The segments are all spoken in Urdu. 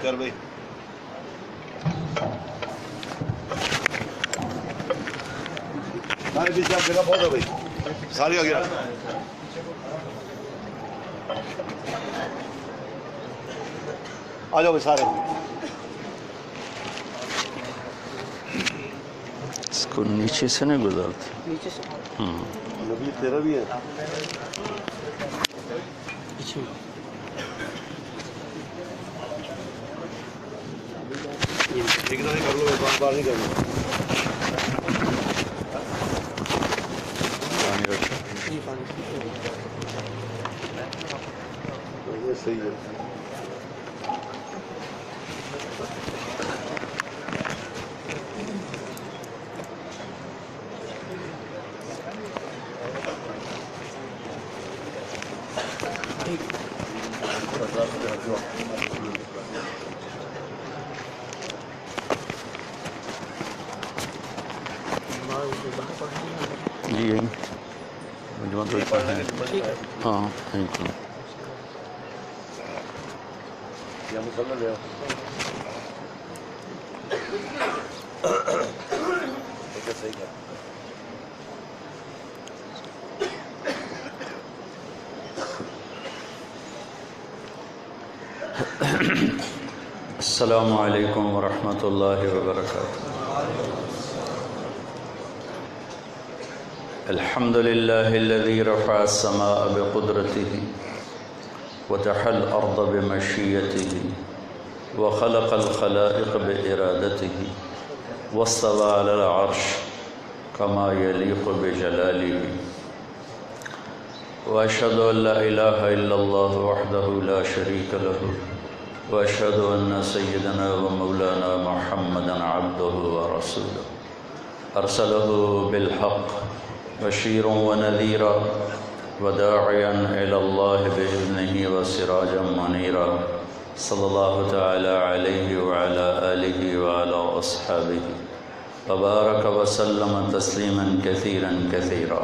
کر بھائی پیچھے آپ جگہ بہت ہے بھائی ساری آ گیا آ جاؤ بھائی سارے اس کو نیچے سے نہیں گزارتے نیچے سے نبی تیرا بھی ہے پیچھے ایک دفعہ کر لو بار نہیں کرنا پانی رکھو جی پانی یہ صحیح ہے جی یہیں مجموعہ تو اتنا ہے ہاں یہیں تو یا مسلم ہے صحیح ہے السلام علیکم ورحمۃ اللہ وبرکاتہ الحمد لله الذي رفع السماء بقدرته وتحى الأرض بمشيئته وخلق الخلائق بإرادته واستوى على العرش كما يليق بجلاله وأشهد أن لا إله إلا الله وحده لا شريك له وأشهد أن سيدنا ومولانا محمدا عبده ورسوله أرسله بالحق بشيرا ونذيرا وداعيا إلى الله بإذنه وسراجا منيرا صلى الله تعالى عليه وعلى آله وعلى أصحابه وبارك وسلم تسليما كثيرا كثيرا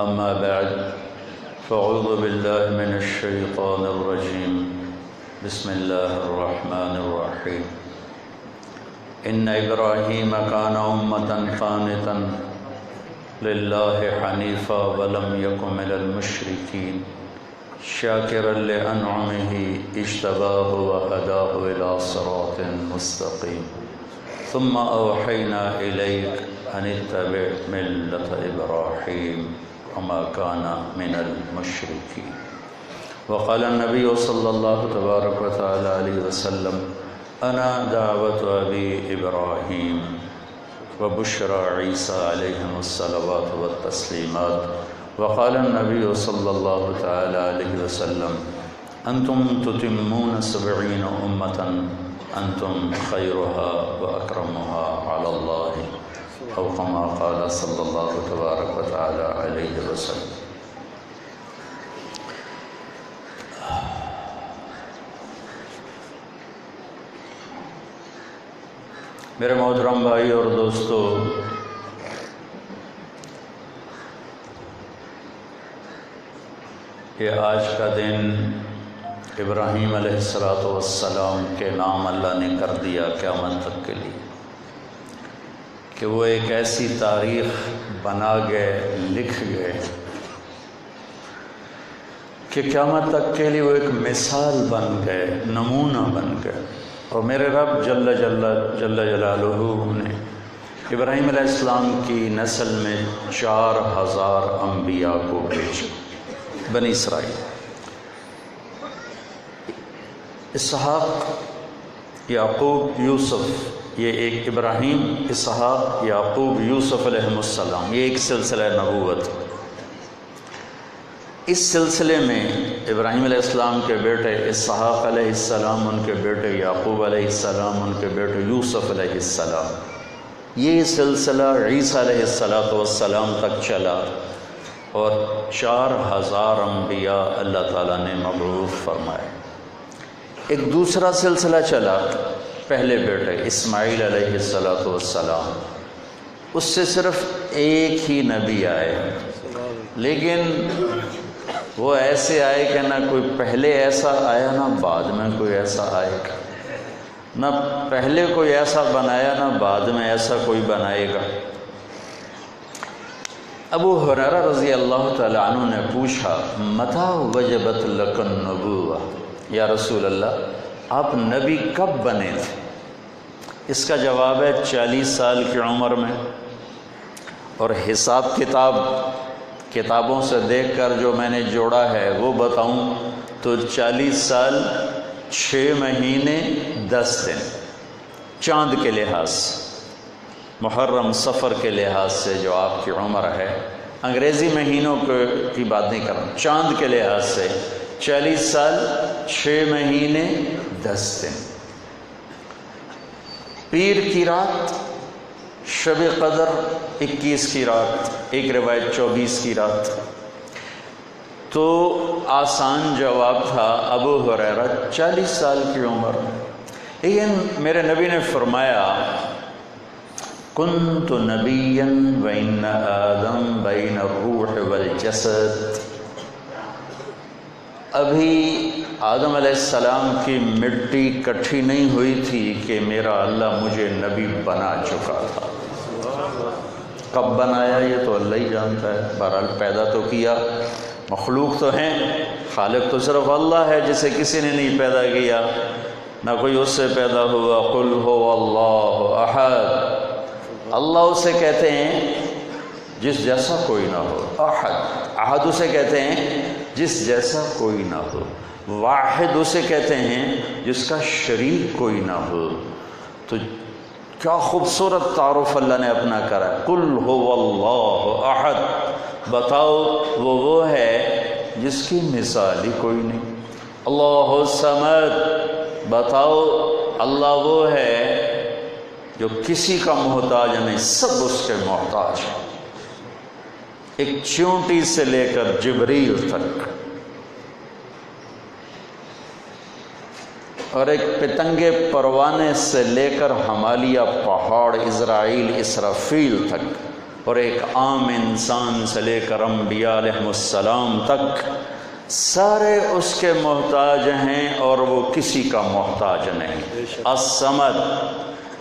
أما بعد فأعوذ بالله من الشيطان الرجيم بسم الله الرحمن الرحيم إن إبراهيم كان أمة قانتا لله حنيفا ولم يكن من المشركين شاكرا لأنعمه اجتباه وهداه إلى صراط مستقيم ثم أوحينا إليك أن اتبع ملة إبراهيم وما كان من المشركين وقال النبي صلى الله تبارك وتعالى عليه وسلم أنا دعوة أبي إبراهيم وبشرى عيسى عليهم الصلوات والتسليمات وقال النبي صلى الله تعالى عليه وسلم أنتم تتمون 70 أمة أنتم خيرها وأكرمها على الله أو كما قال صلى الله تبارك وتعالى عليه وسلم میرے محترم بھائی اور دوستو، یہ آج کا دن ابراہیم علیہ السلام کے نام اللہ نے کر دیا قیامت تک کے لیے، کہ وہ ایک ایسی تاریخ بنا گئے، لکھ گئے کہ قیامت تک کے لیے وہ ایک مثال بن گئے، نمونہ بن گئے۔ اور میرے رب جل جلالہ نے ابراہیم علیہ السلام کی نسل میں 4000 انبیاء کو بھیجا، بنی اسرائیل۔ اسحاق، یعقوب، یوسف، یہ ایک ابراہیم، اسحاق، یعقوب، یوسف علیہ السلام، یہ ایک سلسلہ نبوت۔ اس سلسلے میں ابراہیم علیہ السلام کے بیٹے اسحاق علیہ السلام، ان کے بیٹے یعقوب علیہ السلام، ان کے بیٹے یوسف علیہ السلام، یہ سلسلہ عیسیٰ علیہ السلام تک چلا، اور 4000 انبیاء اللہ تعالیٰ نے مبعوث فرمائے۔ ایک دوسرا سلسلہ چلا، پہلے بیٹے اسماعیل علیہ السلام، اس سے صرف ایک ہی نبی آئے، لیکن وہ ایسے آئے کہ نہ کوئی پہلے ایسا آیا نہ بعد میں کوئی ایسا آئے گا، نہ پہلے کوئی ایسا بنایا نہ بعد میں ایسا کوئی بنائے گا۔ ابو ہریرہ رضی اللہ تعالی عنہ نے پوچھا متى وجبت لک النبوہ، یا رسول اللہ آپ نبی کب بنے تھے؟ اس کا جواب ہے 40 سال کی عمر میں، اور حساب کتابوں سے دیکھ کر جو میں نے جوڑا ہے وہ بتاؤں تو 40 سال 6 مہینے 10 دن چاند کے لحاظ سے، محرم صفر کے لحاظ سے جو آپ کی عمر ہے، انگریزی مہینوں کی بات نہیں کر رہا ہوں، چاند کے لحاظ سے 40 سال 6 مہینے 10 دن۔ پیر کی رات، شب قدر 21 کی رات، ایک روایت 24 کی رات۔ تو آسان جواب تھا ابو ہریرہ 40 سال کی عمر۔ لیکن میرے نبی نے فرمایا کنت نبیا وان آدم بین الروح والجسد، ابھی آدم علیہ السلام کی مٹی کٹھی نہیں ہوئی تھی کہ میرا اللہ مجھے نبی بنا چکا تھا۔ کب بنایا یہ تو اللہ ہی جانتا ہے، بہرحال پیدا تو کیا، مخلوق تو ہیں، خالق تو صرف اللہ ہے جسے کسی نے نہیں پیدا کیا، نہ کوئی اس سے پیدا ہوا۔ قل هو اللہ احد، اللہ اسے کہتے ہیں جس جیسا کوئی نہ ہو، احد، احد اسے کہتے ہیں جس جیسا کوئی نہ ہو، واحد اسے کہتے ہیں جس کا شریک کوئی نہ ہو۔ تو کیا خوبصورت تعارف اللہ نے اپنا کرا، قل هو اللہ احد، بتاؤ وہ ہے جس کی مثال ہی کوئی نہیں۔ اللہ الصمد، بتاؤ اللہ وہ ہے جو کسی کا محتاج نہیں، سب اس کے محتاج ہیں، ایک چیونٹی سے لے کر جبریل تک، اور ایک پتنگے پروانے سے لے کر ہمالیہ پہاڑ، اسرائیل اسرافیل تک، اور ایک عام انسان سے لے کر انبیاء علیہ السلام تک، سارے اس کے محتاج ہیں اور وہ کسی کا محتاج نہیں۔ الصمد،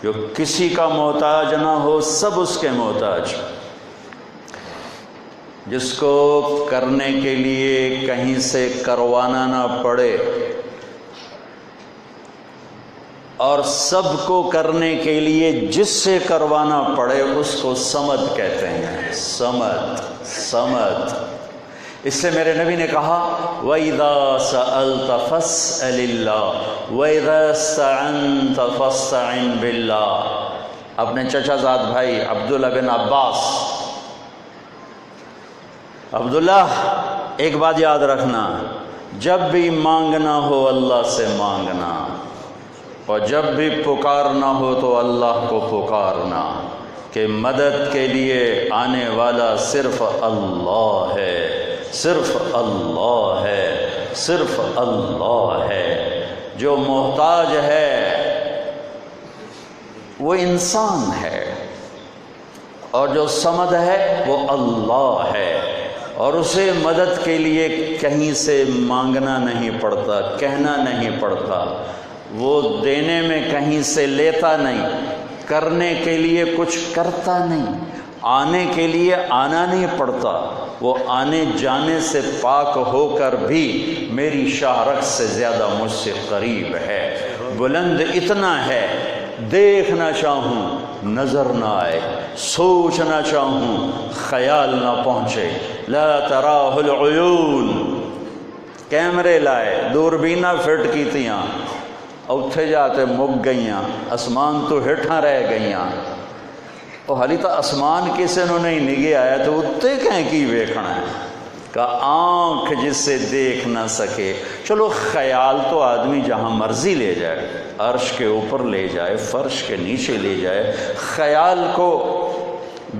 جو کسی کا محتاج نہ ہو، سب اس کے محتاج، جس کو کرنے کے لیے کہیں سے کروانا نہ پڑے، اور سب کو کرنے کے لیے جس سے کروانا پڑے اس کو صمد کہتے ہیں۔ صمد، صمد، اس سے میرے نبی نے کہا وَإِذَا سَأَلْتَ فَاسْأَلِ اللَّهَ وَإِذَا اسْتَعَنْتَ فَاسْتَعِنْ بِاللَّهِ۔ اپنے چچا زاد بھائی عبداللہ بن عباس، عبداللہ ایک بات یاد رکھنا، جب بھی مانگنا ہو اللہ سے مانگنا، اور جب بھی پکارنا ہو تو اللہ کو پکارنا، کہ مدد کے لیے آنے والا صرف اللہ ہے، صرف اللہ ہے، صرف اللہ ہے۔ جو محتاج ہے وہ انسان ہے، اور جو صمد ہے وہ اللہ ہے، اور اسے مدد کے لیے کہیں سے مانگنا نہیں پڑتا، کہنا نہیں پڑتا، وہ دینے میں کہیں سے لیتا نہیں، کرنے کے لیے کچھ کرتا نہیں، آنے کے لیے آنا نہیں پڑتا، وہ آنے جانے سے پاک ہو کر بھی میری شاہ رخ سے زیادہ مجھ سے قریب ہے۔ بلند اتنا ہے، دیکھنا چاہوں نظر نہ آئے، سوچنا چاہوں خیال نہ پہنچے، لا تراہ العیون، کیمرے لائے، دوربینہ فٹ کی تیاں، اتھے جاتے مک گئیاں، اسمان تو ہٹھاں رہ گئیاں، اور حالی تا اسمان کسے نو نہیں نگے آیا تو اتھے کہیں کی ویکھنا ہے، کہ آنکھ جس سے دیکھ نہ سکے۔ چلو خیال تو آدمی جہاں مرضی لے جائے، عرش کے اوپر لے جائے، فرش کے نیچے لے جائے، خیال کو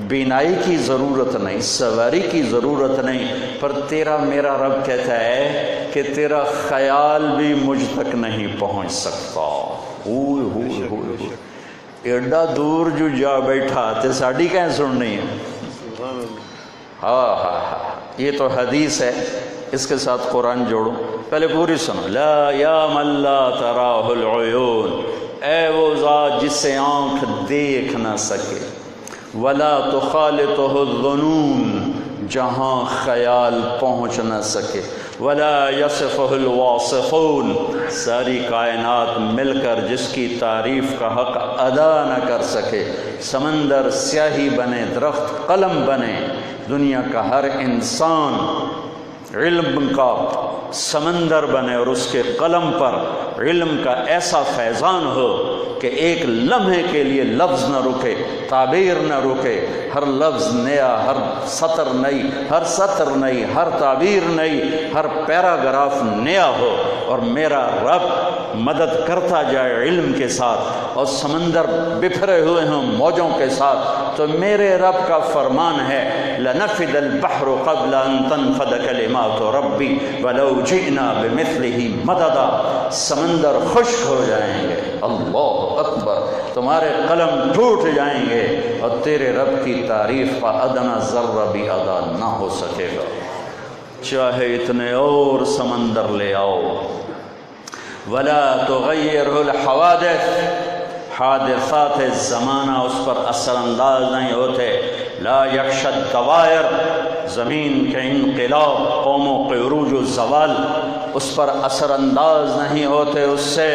بینائی کی ضرورت نہیں، سواری کی ضرورت نہیں، پر تیرا میرا رب کہتا ہے کہ تیرا خیال بھی مجھ تک نہیں پہنچ سکتا۔ ہوئے ہوئے ہوئے ہوئے، ایڈا دور جو جا بیٹھا تے ساڑی کہیں سننی ہے۔ ہاں ہاں ہاں، یہ تو حدیث ہے، اس کے ساتھ قرآن جوڑو، پہلے پوری سنو۔ لا یا من لا تراہ العیون، اے وہ ذات جسے آنکھ دیکھ نہ سکے، ولا تخالطہ الظنون، جہاں خیال پہنچ نہ سکے، ولا یصفہ الواصفون، ساری کائنات مل کر جس کی تعریف کا حق ادا نہ کر سکے، سمندر سیاہی بنے، درخت قلم بنے، دنیا کا ہر انسان علم کا سمندر بنے اور اس کے قلم پر علم کا ایسا فیضان ہو کہ ایک لمحے کے لیے لفظ نہ رکے، تعبیر نہ رکے، ہر لفظ نیا، ہر سطر نئی، ہر سطر نئی، ہر تعبیر نئی، ہر پیراگراف نیا ہو، اور میرا رب مدد کرتا جائے علم کے ساتھ، اور سمندر بکھرے ہوئے ہوں موجوں کے ساتھ، تو میرے رب کا فرمان ہے لنفد البحر قبل ان تنفد کلمات ربی ولو جئنا بمثلہ مددا، سمندر خشک ہو جائیں گے، اللہ اکبر، تمہارے قلم ٹوٹ جائیں گے، اور تیرے رب کی تعریف کا ادنا ذرہ بھی ادا نہ ہو سکے گا، چاہے اتنے اور سمندر لے آؤ۔ ولا تغیرہ الحوادث، حادثات زمانہ اس پر اثر انداز نہیں ہوتے، لا یخشی الدوائر، زمین کے انقلاب، قوموں کے عروج و زوال اس پر اثر انداز نہیں ہوتے، اس سے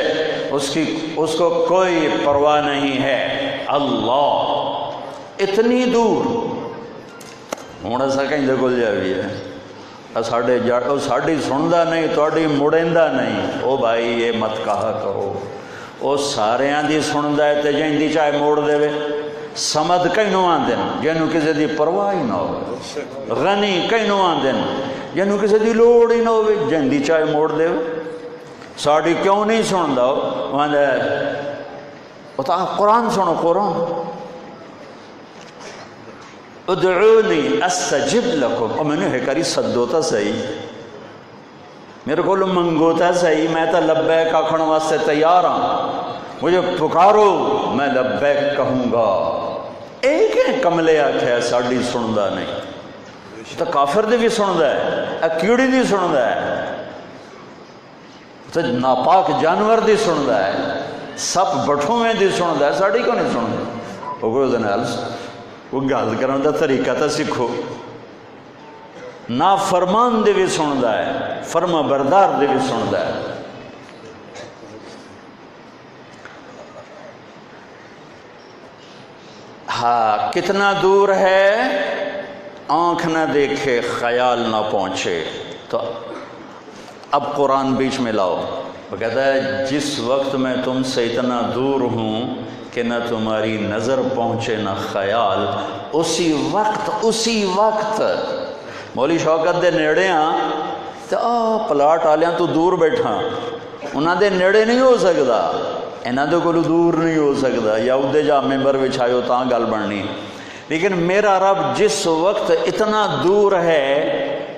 اس کو کوئی پرواہ نہیں ہے۔ اللہ اتنی دور ہوں ایسا کہیں دے کل جائے بھی ہے، ساڑی سندا نہیں، تواڈی مڑیندا نہیں، او بھائی یہ مت کہا کرو، او ساریاں دی سندا ہے تے جیندی چاہے موڑ دے وے، سمد کینوں آندے جنوں کسی دی پرواہ ہی نہ ہو، غنی کینوں آندے جنوں کسی دی لوڑ ہی نہ ہوے، جیندی چاہے موڑ دے وے، ساڑی کیوں نہیں سندا وہ آندا ہے قرآن سنو، قرآن ادعونی استجب لکم، اور میں نے کری سدوتا صحیح، میرے کو منگوتا صحیح، میں تو لبیک آکھن واسطے تیار ہوں، مجھے پکارو میں لبیک کہوں گا۔ ایک کملے آکھیا ساڑی سندا نہیں، تو کافر دی بھی سندا ہے، اکیڑی دی سندا ہے، تو ناپاک جانور دی سندا ہے، سپ بٹھوں میں دی سندا ہے، ساڑی کو نہیں سندا۔ وہ کوئی دنال وہ گل کرن دا طریقہ تو سیکھو، نافرمان دے بھی سندا ہے، فرما بردار دے بھی سندا ہے۔ ہاں کتنا دور ہے، آنکھ نہ دیکھے، خیال نہ پہنچے، تو اب قرآن بیچ میں لاؤ، وہ کہتا ہے جس وقت میں تم سے اتنا دور ہوں کہ نہ تمہاری نظر پہنچے نہ خیال، اسی وقت مولی شوکت دے نیڑے ہاں تو پلاٹ آلیاں تو دور بیٹھا، انہاں دے نیڑے نہیں ہو سکتا، انہاں دے کولو دور نہیں ہو سکتا، یا ادھے جا ممبر وچھائیو تاں گل بننی، لیکن میرا رب جس وقت اتنا دور ہے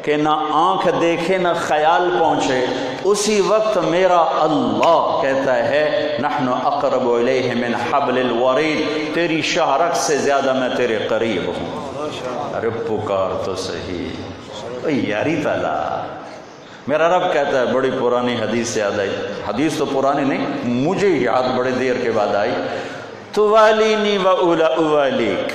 کہ نہ آنکھ دیکھے نہ خیال پہنچے، اسی وقت میرا اللہ کہتا ہے نحن اقرب الیہ من حبل الورید، تیری شہرک سے زیادہ میں تیرے قریب ہوں۔ ارے پکار تو صحیح، یاری تعالیٰ، میرا رب کہتا ہے، بڑی پرانی حدیث یاد آئی، حدیث تو پرانی نہیں، مجھے یاد بڑے دیر کے بعد آئی، تو والینی و اوالیک،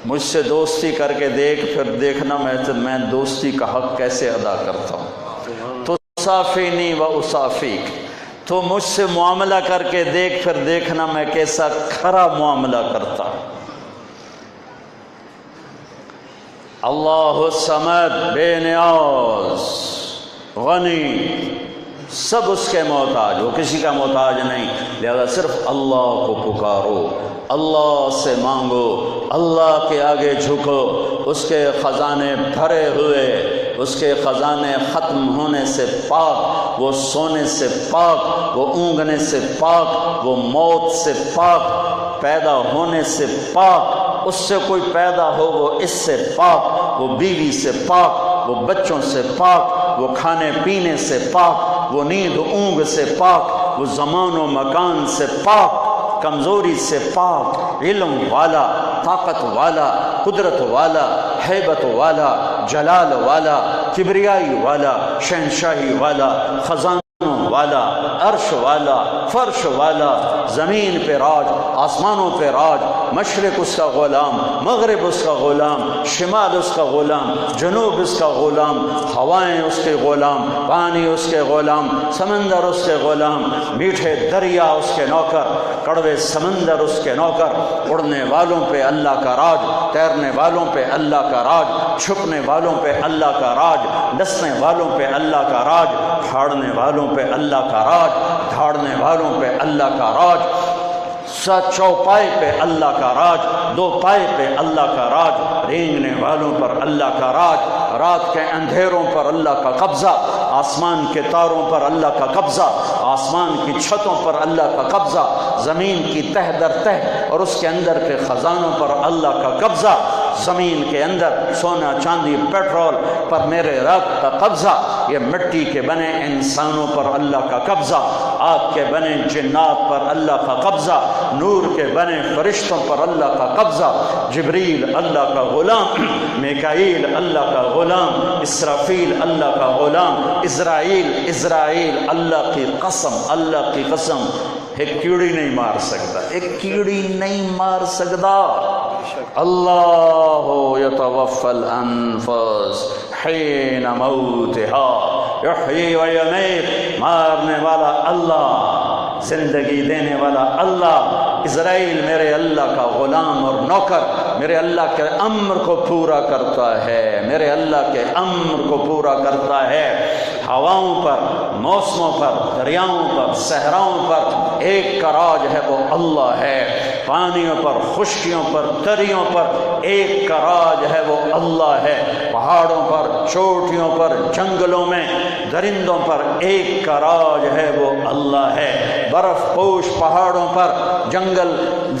مجھ سے دوستی کر کے دیکھ، پھر دیکھنا میں دوستی کا حق کیسے ادا کرتا ہوں، تو صافینی و اصافیک، تو مجھ سے معاملہ کر کے دیکھ، پھر دیکھنا میں کیسا کھرا معاملہ کرتا ہوں۔ اللہ الصمد، بے نیاز، غنی، سب اس کے محتاج، وہ کسی کا محتاج نہیں، لہذا صرف اللہ کو پکارو، اللہ سے مانگو، اللہ کے آگے جھکو، اس کے خزانے بھرے ہوئے، اس کے خزانے ختم ہونے سے پاک، وہ سونے سے پاک، وہ اونگنے سے پاک، وہ موت سے پاک، پیدا ہونے سے پاک، اس سے کوئی پیدا ہو وہ اس سے پاک، وہ بیوی سے پاک، وہ بچوں سے پاک، وہ کھانے پینے سے پاک، وہ نیند اونگ سے پاک، وہ زمان و مکان سے پاک، کمزوری سے پاک، علم والا، طاقت والا، قدرت والا، ہیبت والا، جلال والا، کبریائی والا، شہنشاہی والا، خزانوں والا، عرش والا، فرش والا، زمین پہ راج، آسمانوں پہ راج، مشرق اس کا غلام، مغرب اس کا غلام، شمال اس کا غلام، جنوب اس کا غلام، ہوائیں اس کے غلام، پانی اس کے غلام، سمندر اس کے غلام، میٹھے دریا اس کے نوکر، کڑوے سمندر اس کے نوکر، اڑنے والوں پہ اللہ کا راج، تیرنے والوں پہ اللہ کا راج، چھپنے والوں پہ اللہ کا راج، ڈسنے والوں پہ اللہ کا راج، پھاڑنے والوں پہ اللہ کا راج، دھاڑنے والوں پہ اللہ کا راج، چوپائے پہ اللہ کا راج، دو پائے پہ اللہ کا راج، رینگنے والوں پر اللہ کا راج، رات کے اندھیروں پر اللہ کا قبضہ، آسمان کے تاروں پر اللہ کا قبضہ، آسمان کی چھتوں پر اللہ کا قبضہ، زمین کی تہ در تہ اور اس کے اندر کے خزانوں پر اللہ کا قبضہ، زمین کے اندر سونا چاندی پیٹرول پر میرے رب کا قبضہ، یہ مٹی کے بنے انسانوں پر اللہ کا قبضہ، آگ کے بنے جنات پر اللہ کا قبضہ، نور کے بنے فرشتوں پر اللہ کا قبضہ، جبریل اللہ کا غلام، میکائیل اللہ کا غلام، اسرافیل اللہ کا غلام، اسرائیل اللہ کی قسم، اللہ کی قسم، ایک کیڑی نہیں مار سکتا، ایک کیڑی نہیں مار سکتا۔ اللہ یتوفی الانفس حین موتها یحیی و یمیت، مارنے والا اللہ، زندگی دینے والا اللہ، اسرائیل میرے اللہ کا غلام اور نوکر، میرے اللہ کے امر کو پورا کرتا ہے، میرے اللہ کے امر کو پورا کرتا ہے۔ ہواؤں پر، موسموں پر، دریاؤں پر، صحراؤں پر ایک کا راج ہے، وہ اللہ ہے۔ پانیوں پر، خشکیوں پر، دریوں پر ایک کا راج ہے، وہ اللہ ہے۔ پہاڑوں پر، چوٹیوں پر، جنگلوں میں، درندوں پر ایک کا راج ہے، وہ اللہ ہے۔ برف پوش پہاڑوں پر، جنگل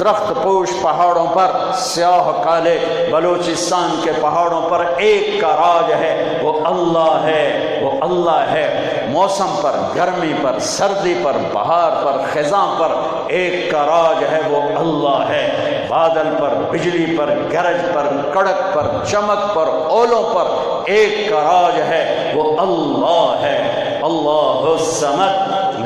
درخت پوش پہاڑوں پر، سیاہ کالے بلوچستان کے پہاڑوں پر ایک کا راج ہے، وہ اللہ ہے، وہ اللہ ہے۔ موسم پر، گرمی پر، سردی پر، بہار پر، خزاں پر ایک کا راج ہے، وہ اللہ ہے۔ بادل پر، بجلی پر، گرج پر، کڑک پر، چمک پر، اولوں پر ایک کا راج ہے، وہ اللہ ہے۔ اللہ الصمد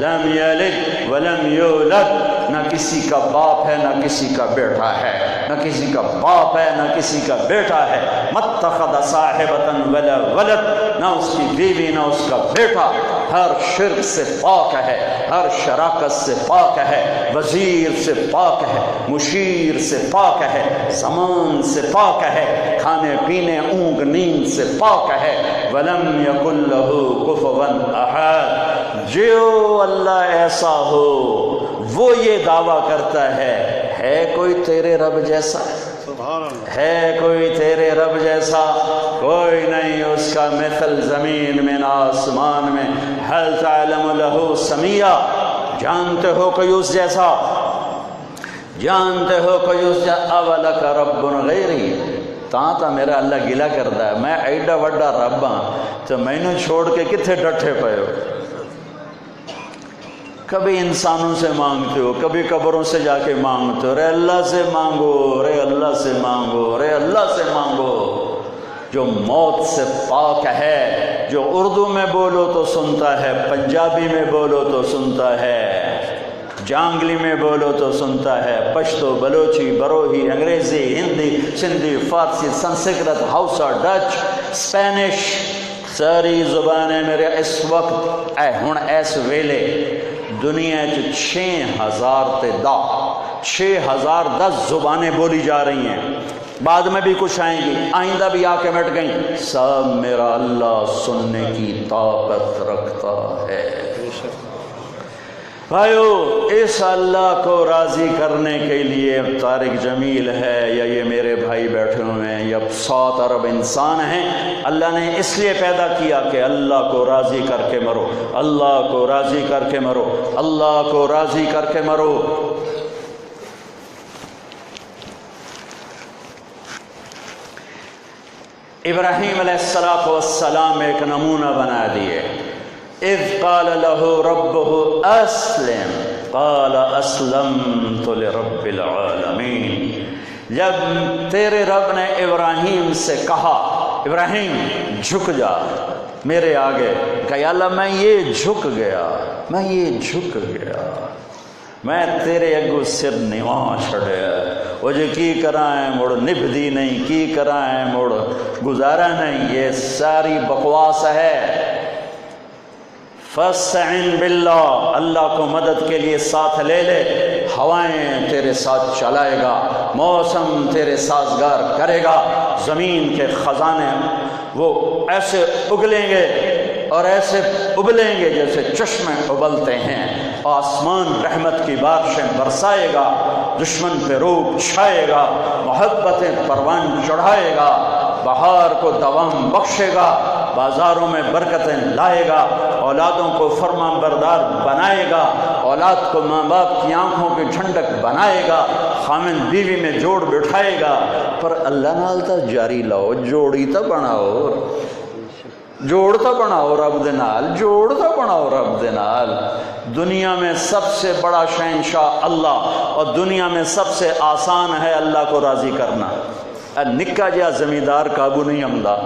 لم یلد ولم یولد، نہ کسی کا باپ ہے نہ کسی کا بیٹا ہے، نہ کسی کا باپ ہے نہ کسی کا بیٹا ہے۔ متخذ صاحبۃ ولا ولد، نہ اس کی بیوی نہ اس کا بیٹا، ہر شرک سے پاک ہے، ہر شراکت سے پاک ہے، وزیر سے پاک ہے، مشیر سے پاک ہے، زمان سے پاک ہے، کھانے پینے اونگ نیند سے پاک ہے۔ ولم یکن لہ کفوا احد، جو اللہ ایسا ہو وہ یہ دعویٰ کرتا ہے کوئی تیرے رب جیسا؟ سبحان اللہ۔ ہے کوئی تیرے رب جیسا؟ کوئی نہیں اس کا مثل، زمین میں نہ آسمان میں۔ هل تعلم له سمیہ، جانتے ہو کوئی اس جیسا؟ جانتے ہو کوئی اس جیسا؟ اولک رب غیری، تا میرا اللہ گلا کرتا ہے، میں ایڈا وڈا رب ہاں تو مینوں چھوڑ کے کتنے ڈٹھے پے ہو؟ کبھی انسانوں سے مانگتے ہو، کبھی قبروں سے جا کے مانگتے ہو، رے اللہ سے مانگو، رے اللہ سے مانگو، رے اللہ سے مانگو۔ جو موت سے پاک ہے، جو اردو میں بولو تو سنتا ہے، پنجابی میں بولو تو سنتا ہے، جانگلی میں بولو تو سنتا ہے، پشتو، بلوچی، بروہی، انگریزی، ہندی، سندھی، فارسی، سنسکرت، ہاؤسا، ڈچ، اسپینش، ساری زبانیں میرے اس وقت ہن اس ویلے دنیا 6,010 زبانیں بولی جا رہی ہیں، بعد میں بھی کچھ آئیں گی، آئندہ بھی آ کے مٹ گئیں، سب میرا اللہ سننے کی طاقت رکھتا ہے۔ بھائیو، اس اللہ کو راضی کرنے کے لیے طارق جمیل ہے یا یہ میرے بھائی بیٹھے ہوئے ہیں یا 7 ارب انسان ہیں، اللہ نے اس لیے پیدا کیا کہ اللہ کو راضی کر کے مرو، اللہ کو راضی کر کے مرو، اللہ کو راضی کر کے مرو۔ ابراہیم علیہ السلام ایک نمونہ بنا دیے۔ اذ قال له ربه اسلم قال اسلمت لرب العالمین، جب تیرے رب نے ابراہیم سے کہا ابراہیم جھک جا، میرے آگے کہ یا اللہ میں یہ جھک گیا، میں تیرے اگو سر نواں چھڑیا، وہ جو کی کرائیں مڑ نبھدی نہیں، کی کرائیں مڑ گزارا نہیں، یہ ساری بکواس ہے۔ فاستعن باللہ، اللہ کو مدد کے لیے ساتھ لے لے، ہوائیں تیرے ساتھ چلائے گا، موسم تیرے سازگار کرے گا، زمین کے خزانے وہ ایسے اگلیں گے اور ایسے ابلیں گے جیسے چشمے ابلتے ہیں، آسمان رحمت کی بارشیں برسائے گا، دشمن پہ روب چھائے گا، محبتیں پروان چڑھائے گا، بہار کو دوام بخشے گا، بازاروں میں برکتیں لائے گا، اولادوں کو فرما بردار بنائے گا، اولاد کو ماں باپ کی آنکھوں کی ٹھنڈک بنائے گا، خامن بیوی میں جوڑ بٹھائے گا۔ پر اللہ نال تا جاری لاؤ، جوڑی تا بناؤ، جوڑ تا بناؤ رب دے نال، جوڑ تا بناؤ رب دے نال۔ دنیا میں سب سے بڑا شہنشاہ اللہ، اور دنیا میں سب سے آسان ہے اللہ کو راضی کرنا۔ نکا جہا زمیندار قابو نہیں آمدا،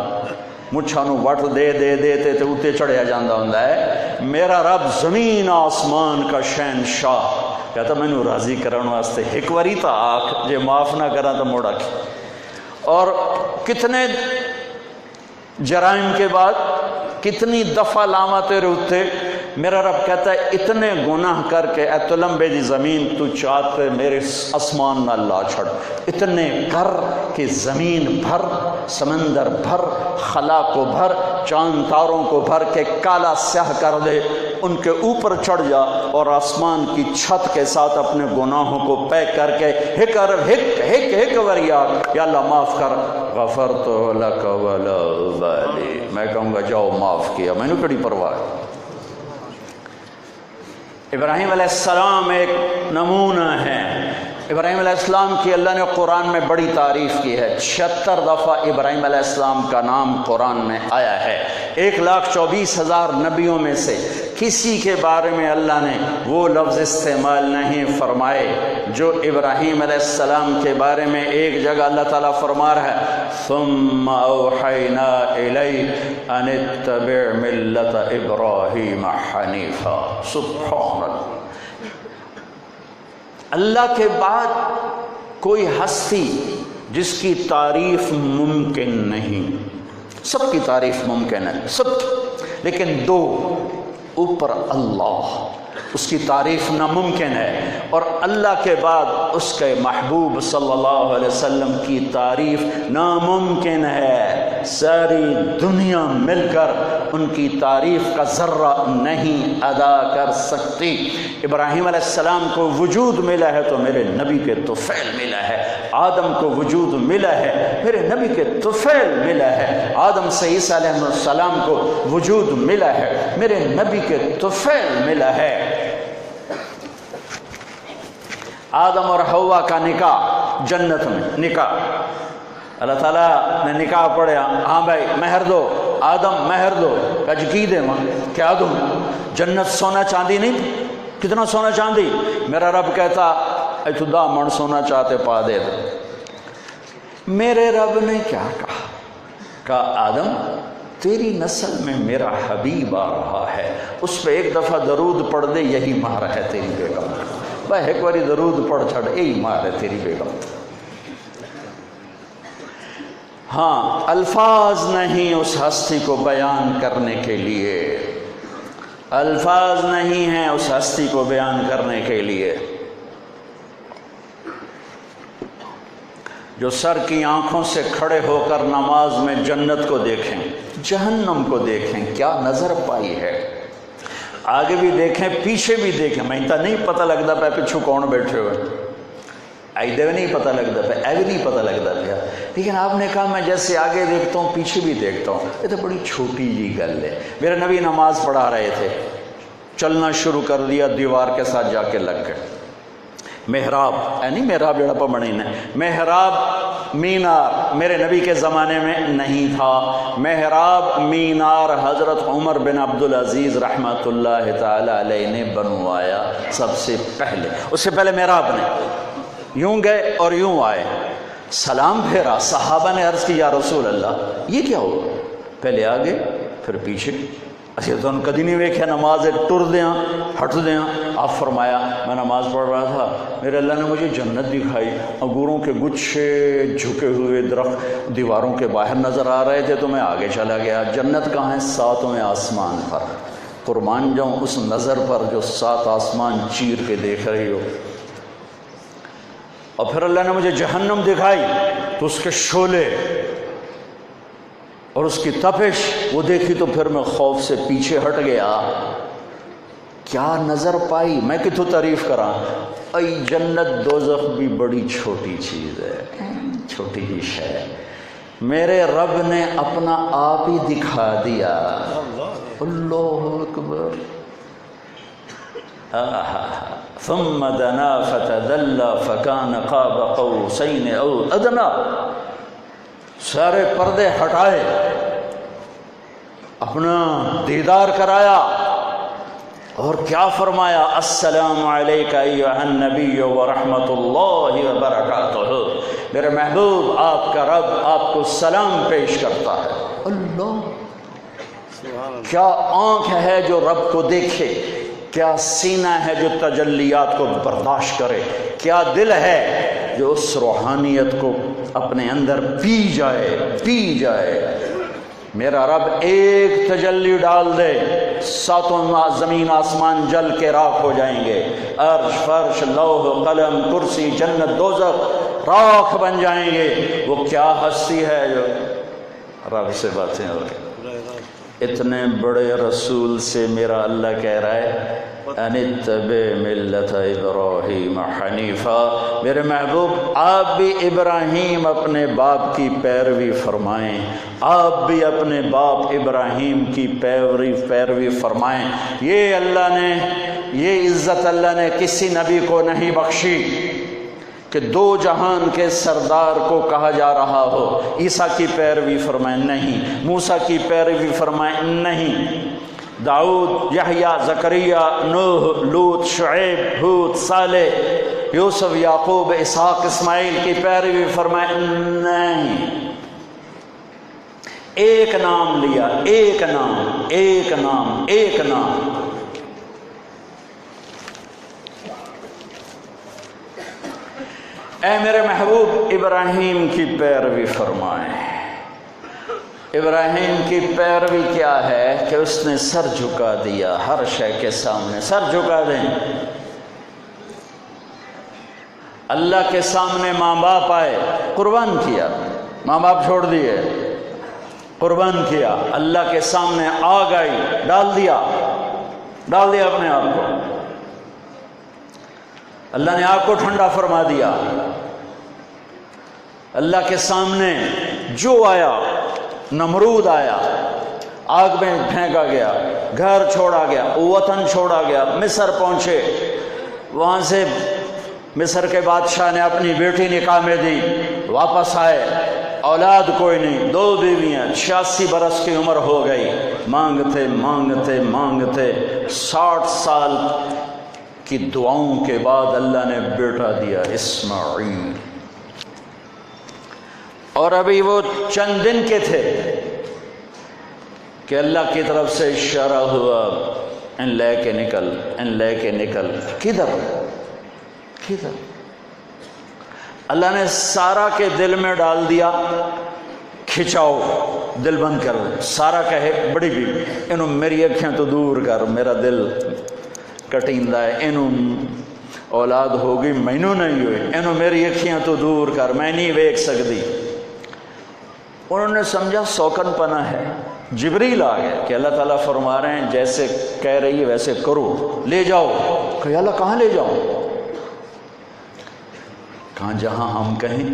مچھاں نوں وٹ دے دے دے تے اوتے چڑھیا جاندا ہوندا ہے۔ میرا رب زمین آسمان کا شہنشاہ کہتا مینوں راضی کرن واسطے ایک واری تا آکھ، جے معاف نہ کراں تو موڑ آکھ۔ اور کتنے جرائم کے بعد کتنی دفعہ لاواں تیرے اوتے میرا رب کہتا ہے اتنے گناہ کر کے اے تلمبے دی زمین تو چاہتے میرے آسمان نہ لا چھڑ، اتنے کر کہ زمین بھر، سمندر بھر، خلا کو بھر، چاند تاروں کو بھر کے کالا سیاہ کر دے، ان کے اوپر چڑھ جا اور آسمان کی چھت کے ساتھ اپنے گناہوں کو پیک کر کے ہک وریا یا اللہ معاف کر، غفرت لک ولا ابالی، میں کہوں گا جاؤ معاف کیا، میں نے کڑی پرواہ ہے۔ ابراہیم علیہ السلام ایک نمونہ ہے۔ ابراہیم علیہ السلام کی اللہ نے قرآن میں بڑی تعریف کی ہے، 76 دفعہ ابراہیم علیہ السلام کا نام قرآن میں آیا ہے۔ 1,24,000 نبیوں میں سے کسی کے بارے میں اللہ نے وہ لفظ استعمال نہیں فرمائے جو ابراہیم علیہ السلام کے بارے میں ایک جگہ اللہ تعالیٰ فرما رہا ہے ثم اوحینا الیک ان اتبع ملت ابراہیم حنیفا۔ سبحان اللہ، اللہ کے بعد کوئی ہستی جس کی تعریف ممکن نہیں، سب کی تعریف ممکن ہے، سب کی، لیکن دو اوپر اللہ، اس کی تعریف ناممکن ہے، اور اللہ کے بعد اس کے محبوب صلی اللہ علیہ وسلم کی تعریف ناممکن ہے۔ ساری دنیا مل کر ان کی تعریف کا ذرہ نہیں ادا کر سکتی۔ ابراہیم علیہ السلام کو وجود ملا ہے تو میرے نبی کے طفیل ملا ہے، آدم کو وجود ملا ہے میرے نبی کے طفیل ملا ہے، آدم سے عیسیٰ علیہ السلام کو وجود ملا ہے میرے نبی کے طفیل ملا ہے۔ آدم اور حوا کا نکاح جنت میں، نکاح اللہ تعالیٰ نے نکاح پڑھیا، ہاں بھائی مہر دو، آدم مہر دو، کج کی دے ماں کیا دوں، جنت سونا چاندی نہیں، کتنا سونا چاندی، میرا رب کہتا اے تو دا من سونا چاہتے پا دے دو۔ میرے رب نے کیا کہا آدم تیری نسل میں میرا حبیب آ رہا ہے، اس پہ ایک دفعہ درود پڑھ دے، یہی مہر ہے تیری بیگم، بھائی ایک باری درود پڑھ چھڑ، یہی مہر ہے تیری بیگم۔ ہاں الفاظ نہیں اس ہستی کو بیان کرنے کے لیے، الفاظ نہیں ہیں اس ہستی کو بیان کرنے کے لیے۔ جو سر کی آنکھوں سے کھڑے ہو کر نماز میں جنت کو دیکھیں، جہنم کو دیکھیں، کیا نظر پائی ہے، آگے بھی دیکھیں پیچھے بھی دیکھیں، میں تو نہیں پتہ لگتا پہ پچھو کون بیٹھے ہوئے، ایدے بھی نہیں پتہ لگتا پہ، اے بھی نہیں پتہ لگتا پہ، لیکن آپ نے کہا میں جیسے آگے دیکھتا ہوں پیچھے بھی دیکھتا ہوں، یہ تو بڑی چھوٹی جی گل ہے۔ میرے نبی نماز پڑھا رہے تھے، چلنا شروع کر دیا، دیوار کے ساتھ جا کے لگ گئے۔ محراب نہیں محراب جڑا پا بنے نا، محراب مینار میرے نبی کے زمانے میں نہیں تھا، محراب مینار حضرت عمر بن عبدالعزیز رحمۃ اللہ تعالی علیہ نے بنوایا سب سے پہلے، اس سے پہلے محراب نے یوں گئے اور یوں آئے، سلام پھیرا، صحابہ نے عرض کی یا رسول اللہ یہ کیا ہوا، پہلے آگے پھر پیچھے اسی تو کدی نہیں ویکھیا نماز ٹر دیاں ہٹ دیاں. آپ فرمایا میں نماز پڑھ رہا تھا, میرے اللہ نے مجھے جنت دکھائی, انگوروں کے گچھے جھکے ہوئے درخت دیواروں کے باہر نظر آ رہے تھے, تو میں آگے چلا گیا. جنت کہاں ہے؟ ساتویں آسمان پر. قربان جاؤں اس نظر پر جو 7 آسمان چیر کے دیکھ رہی ہو. اور پھر اللہ نے مجھے جہنم دکھائی تو اس کے شعلے اور اس کی تپش وہ دیکھی, تو پھر میں خوف سے پیچھے ہٹ گیا. کیا نظر پائی, میں کتوں تعریف کراں. ای جنت دوزخ بھی بڑی چھوٹی چیز ہے, چھوٹی ہی شے. میرے رب نے اپنا آپ ہی دکھا دیا. اللہ اکبر. ثم دنا فتدلى فكان قاب قوسين او ادنى. سارے پردے ہٹائے, اپنا دیدار کرایا, اور کیا فرمایا؟ السلام علیک ایھا النبی ورحمۃ اللہ وبرکاتہ. میرے محبوب آپ کا رب آپ کو سلام پیش کرتا ہے. اللہ, کیا آنکھ ہے جو رب کو دیکھے, کیا سینہ ہے جو تجلیات کو برداشت کرے, کیا دل ہے جو اس روحانیت کو اپنے اندر پی جائے. میرا رب ایک تجلی ڈال دے, 7 زمین آسمان جل کے راکھ ہو جائیں گے. عرش فرش لوح قلم کرسی جنت دوزخ راکھ بن جائیں گے. وہ کیا ہستی ہے جو رب سے باتیں ہو رہی. اتنے بڑے رسول سے میرا اللہ کہہ رہا ہے ان اتبع ملت ابراہیم حنیفا. میرے محبوب آپ بھی ابراہیم اپنے باپ کی پیروی فرمائیں, آپ بھی اپنے باپ ابراہیم کی پیروی فرمائیں. یہ اللہ نے, یہ عزت اللہ نے کسی نبی کو نہیں بخشی کہ 2 جہان کے سردار کو کہا جا رہا ہو عیسیٰ کی پیروی فرمائیں, نہیں. موسیٰ کی پیروی فرمائیں, نہیں. داؤد, یحییٰ, زکریا, نوح, لوط, شعیب, ہود, صالح, یوسف, یعقوب, اسحاق, اسماعیل کی پیروی فرمائیں, نہیں. ایک نام لیا, ایک نام. اے میرے محبوب ابراہیم کی پیروی فرمائیں. ابراہیم کی پیروی کیا ہے کہ اس نے سر جھکا دیا ہر شے کے سامنے. سر جھکا دیں. اللہ کے سامنے ماں باپ آئے, قربان کیا, ماں باپ چھوڑ دیے, قربان کیا. اللہ کے سامنے آگ آئی, ڈال دیا اپنے آپ کو. اللہ نے آگ کو ٹھنڈا فرما دیا. اللہ کے سامنے جو آیا, نمرود آیا, آگ میں پھینکا گیا, گھر چھوڑا گیا, وطن چھوڑا گیا, مصر پہنچے. وہاں سے مصر کے بادشاہ نے اپنی بیٹی نکاح میں دی, واپس آئے, اولاد کوئی نہیں, 2 بیویاں, 86 برس کی عمر ہو گئی. مانگتے 60 سال کی دعاؤں کے بعد اللہ نے بیٹا دیا اسماعیل. اور ابھی وہ چند دن کے تھے کہ اللہ کی طرف سے اشارہ ہوا, ان لے کے نکل. کدھر؟ اللہ نے سارا کے دل میں ڈال دیا, کھچاؤ, دل بند کر. سارا کہے بڑی بیوی, انہوں میری اکھیاں تو دور کر, میرا دل کٹیندہ ہے, انہوں اولاد ہوگی مینوں نہیں ہوئے, انہوں میری اکھیاں تو دور کر, میں نہیں ویکھ سکتی. انہوں نے سمجھا سوکن پنا ہے. جبریل آ گئے کہ اللہ تعالیٰ فرما رہے ہیں جیسے کہہ رہی ہے ویسے کرو, لے جاؤ. کہ اللہ کہاں لے جاؤ؟ کہاں جہاں ہم کہیں.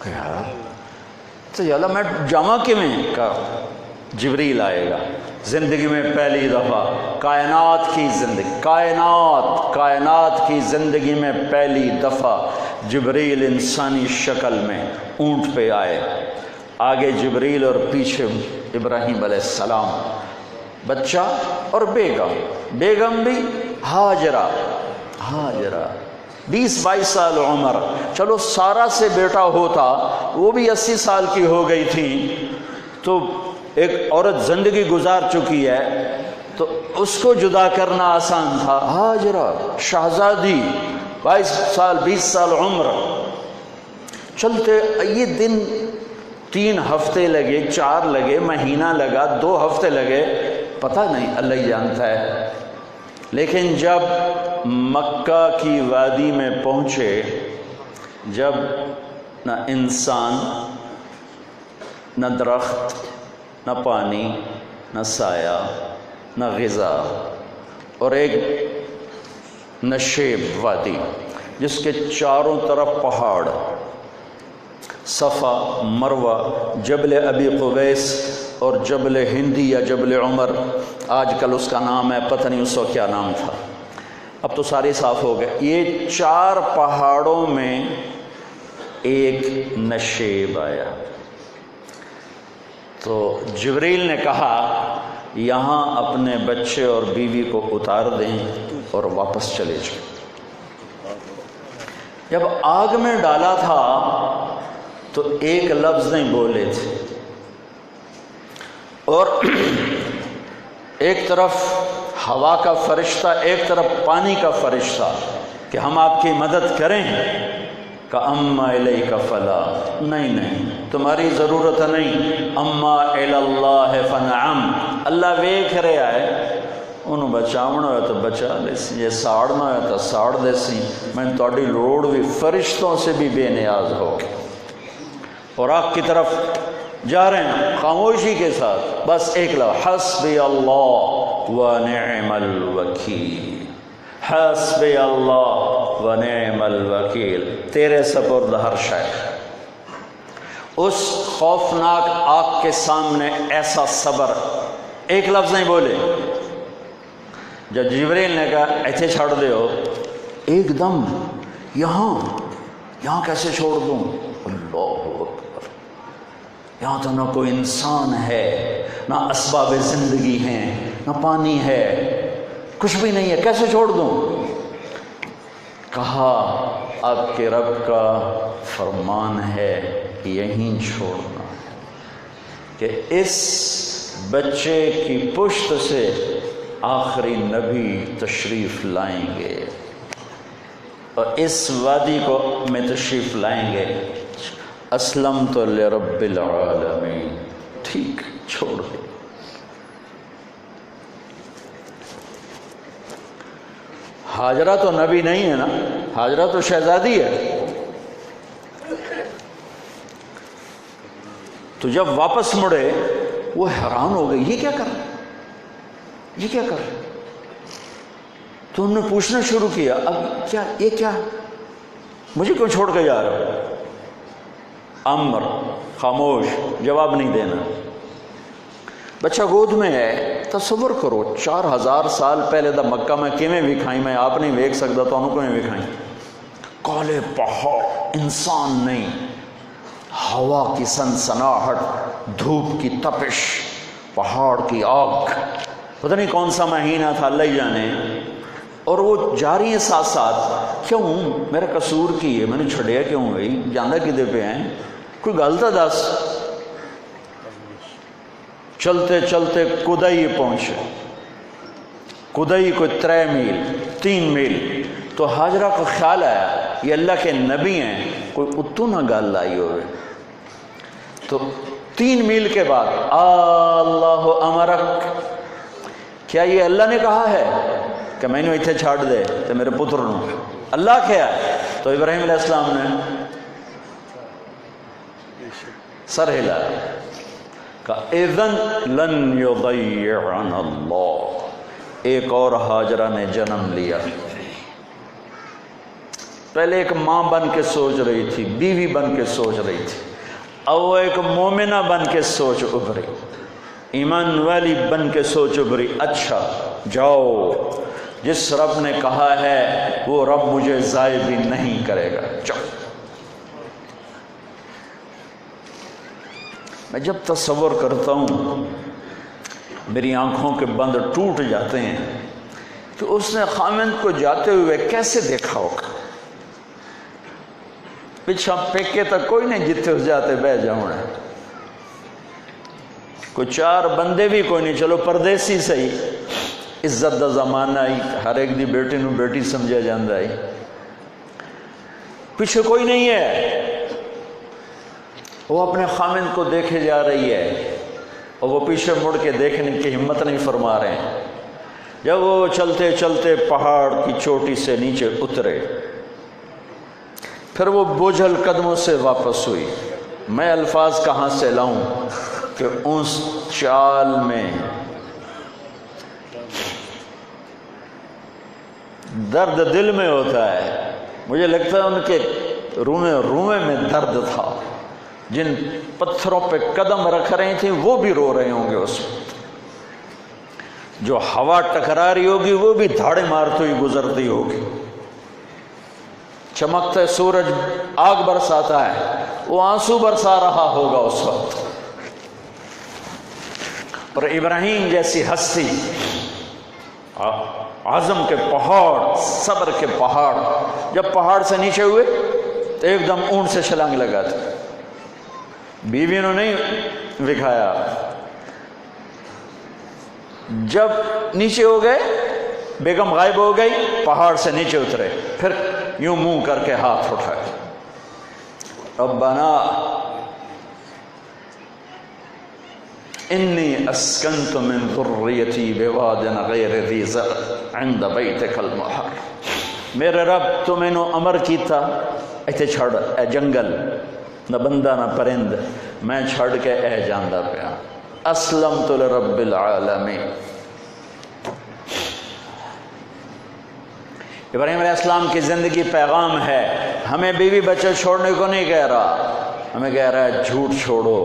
کہ تو اللہ میں جامع کیویں؟ کہا جبریل آئے گا زندگی میں پہلی دفعہ, کائنات کی زندگی میں پہلی دفعہ جبریل انسانی شکل میں اونٹ پہ آئے. آگے جبریل اور پیچھے ابراہیم علیہ السلام. بچہ اور بیگم بھی ہاجرہ 20-22 سال عمر. چلو سارا سے بیٹا ہوتا, وہ بھی 80 سال کی ہو گئی تھی, تو ایک عورت زندگی گزار چکی ہے تو اس کو جدا کرنا آسان تھا. ہاجرہ شہزادی 22 سال 20 سال عمر، چلتے یہ دن 3 ہفتے لگے، 4 لگے، مہینہ لگا، 2 ہفتے لگے، پتہ نہیں، اللہ ہی جانتا ہے. لیکن جب مکہ کی وادی میں پہنچے، جب نہ انسان، نہ درخت، نہ پانی، نہ سایہ، نہ غذا، اور ایک نشیب وادی جس کے چاروں طرف پہاڑ، صفا، مروہ، جبل ابی قبیس اور جبل ہندی یا جبل عمر، آج کل اس کا نام ہے، پتہ نہیں اس وقت کیا نام تھا، اب تو سارے صاف ہو گئے. یہ 4 پہاڑوں میں ایک نشیب آیا. تو جبریل نے کہا یہاں اپنے بچے اور بیوی کو اتار دیں اور واپس چلے جائیں. جب آگ میں ڈالا تھا تو ایک لفظ نہیں بولے تھے، اور ایک طرف ہوا کا فرشتہ، ایک طرف پانی کا فرشتہ کہ ہم آپ کی مدد کریں. کہ اما الیک فلا، نہیں تمہاری ضرورت نہیں، اما الی اللہ فنعم، اللہ ویکھ رہا ہے، انہوں بچاؤنا ہویا تو بچا لے سی، یہ ساڑنا ہویا تو ساڑ دے سی، میں تہاڈی لوڑ بھی فرشتوں سے بھی بے نیاز ہو کے. اور آگ کی طرف جا رہے ہیں خاموشی کے ساتھ، بس ایک لفظ، حسبی اللہ ونعم الوکیل، حسبی اللہ ونعم الوکیل، تیرے سپرد ہر شے. اس خوفناک آگ کے سامنے ایسا صبر، ایک لفظ نہیں بولے. جب جبریل نے کہا ایتھے چھوڑ دے ہو، ایک دم یہاں کیسے چھوڑ دوں؟ اللہ اکبر، یہاں تو نہ کوئی انسان ہے، نہ اسباب زندگی ہیں، نہ پانی ہے، کچھ بھی نہیں ہے، کیسے چھوڑ دوں؟ کہا آپ کے رب کا فرمان ہے یہیں چھوڑنا ہے، کہ اس بچے کی پشت سے آخری نبی تشریف لائیں گے اور اس وادی کو میں تشریف لائیں گے. اسلمت لرب العالمین، ٹھیک چھوڑ دے. ہاجرہ تو نبی نہیں ہے نا، ہاجرہ تو شہزادی ہے. تو جب واپس مڑے وہ حیران ہو گئی، یہ کیا کر رہا، یہ کیا کر رہا؟ تو انہوں نے پوچھنا شروع کیا، اب کیا، یہ کیا، مجھے کیوں چھوڑ کے جا رہا ہو؟ امر، خاموش، جواب نہیں دینا. بچہ گود میں ہے، تصور کرو 4000 سال پہلے دا مکہ میں کیویں وکھائیں، میں آپ نہیں ویکھ سکتا تو انہوں کیویں وکھائیں. کالے پہاڑ، انسان نہیں، ہوا کی سنسناہٹ، دھوپ کی تپش، پہاڑ کی آگ، پتہ نہیں کون سا مہینہ تھا اللہ ہی جانے. اور وہ جاری ہیں ساتھ ساتھ، کیوں میرا قصور کی ہے، میں نے چھڑیا کیوں گئی، جاندہ کدے پہ ہیں، کوئی غلطہ دس. چلتے چلتے کدئی پہنچے، کدئی کوئی 3 میل 3 میل. تو ہاجرہ کو خیال آیا یہ اللہ کے نبی ہیں، کوئی اتو نہ گل آئی ہوئے. تو 3 میل کے بعد اللہ امرک، کیا یہ اللہ نے کہا ہے کہ میں نے اتنے چھاڑ دے تو میرے پتر نو؟ اللہ کیا ہے؟ تو ابراہیم علیہ السلام نے سر ہلایا، کہا اذن لن یضیعنا اللہ. ایک اور ہاجرہ نے جنم لیا. پہلے ایک ماں بن کے سوچ رہی تھی، بیوی بن کے سوچ رہی تھی، اب وہ ایک مومنہ بن کے سوچ ابھری، ایمان والی بن کے سوچ ابھری. اچھا جاؤ، جس رب نے کہا ہے وہ رب مجھے ضائع بھی نہیں کرے گا، جاؤ. میں جب تصور کرتا ہوں میری آنکھوں کے بند ٹوٹ جاتے ہیں کہ اس نے خامند کو جاتے ہوئے کیسے دیکھا ہوگا. پچھا پیکے تک کوئی نہیں، جتے اس جاتے بہ جاؤں. کوئی 4 بندے بھی کوئی نہیں، چلو پردیسی صحیح، عزت دا زمانہ ہی، ہر ایک دی بیٹی نو بیٹی سمجھا جاندہ ہے، پیچھے کوئی نہیں ہے، وہ اپنے خامند کو دیکھے جا رہی ہے اور وہ پیچھے مڑ کے دیکھنے کی ہمت نہیں فرما رہے ہیں۔ جب وہ چلتے چلتے پہاڑ کی چوٹی سے نیچے اترے، پھر وہ بوجھل قدموں سے واپس ہوئی۔ میں الفاظ کہاں سے لاؤں کہ اس چال میں درد دل میں ہوتا ہے۔ مجھے لگتا ہے ان کے رومے میں درد تھا، جن پتھروں پہ قدم رکھ رہی تھیں وہ بھی رو رہے ہوں گے اس وقت، جو ہوا ٹکرا رہی ہوگی وہ بھی دھاڑے مارتے ہوئی گزرتی ہوگی، چمکتا سورج آگ برساتا ہے، وہ آنسو برسا رہا ہوگا اس وقت۔ اور ابراہیم جیسی ہستی، عزم کے پہاڑ، صبر کے پہاڑ، جب پہاڑ سے نیچے ہوئے تو ایک دم اونٹ سے چھلانگ لگا تھا، بیوی نے نہیں دکھایا، جب نیچے ہو گئے بیگم غائب ہو گئی، پہاڑ سے نیچے اترے، پھر یوں منہ کر کے ہاتھ اٹھائے، ربنا انی اسکنت من ذریتی بواد غیر ذی زرع عند بیتک المحرم، میرے رب تو میں نے امر کیتا ایتھے چھڑ اے جنگل، نہ بندہ نہ پرند، میں چھڑ کے اے جاندہ پیا، اسلمت لرب العالمین۔ ابراہیم علیہ السلام کی زندگی پیغام ہے، ہمیں بیوی بچے چھوڑنے کو نہیں کہہ رہا، ہمیں کہہ رہا ہے جھوٹ چھوڑو،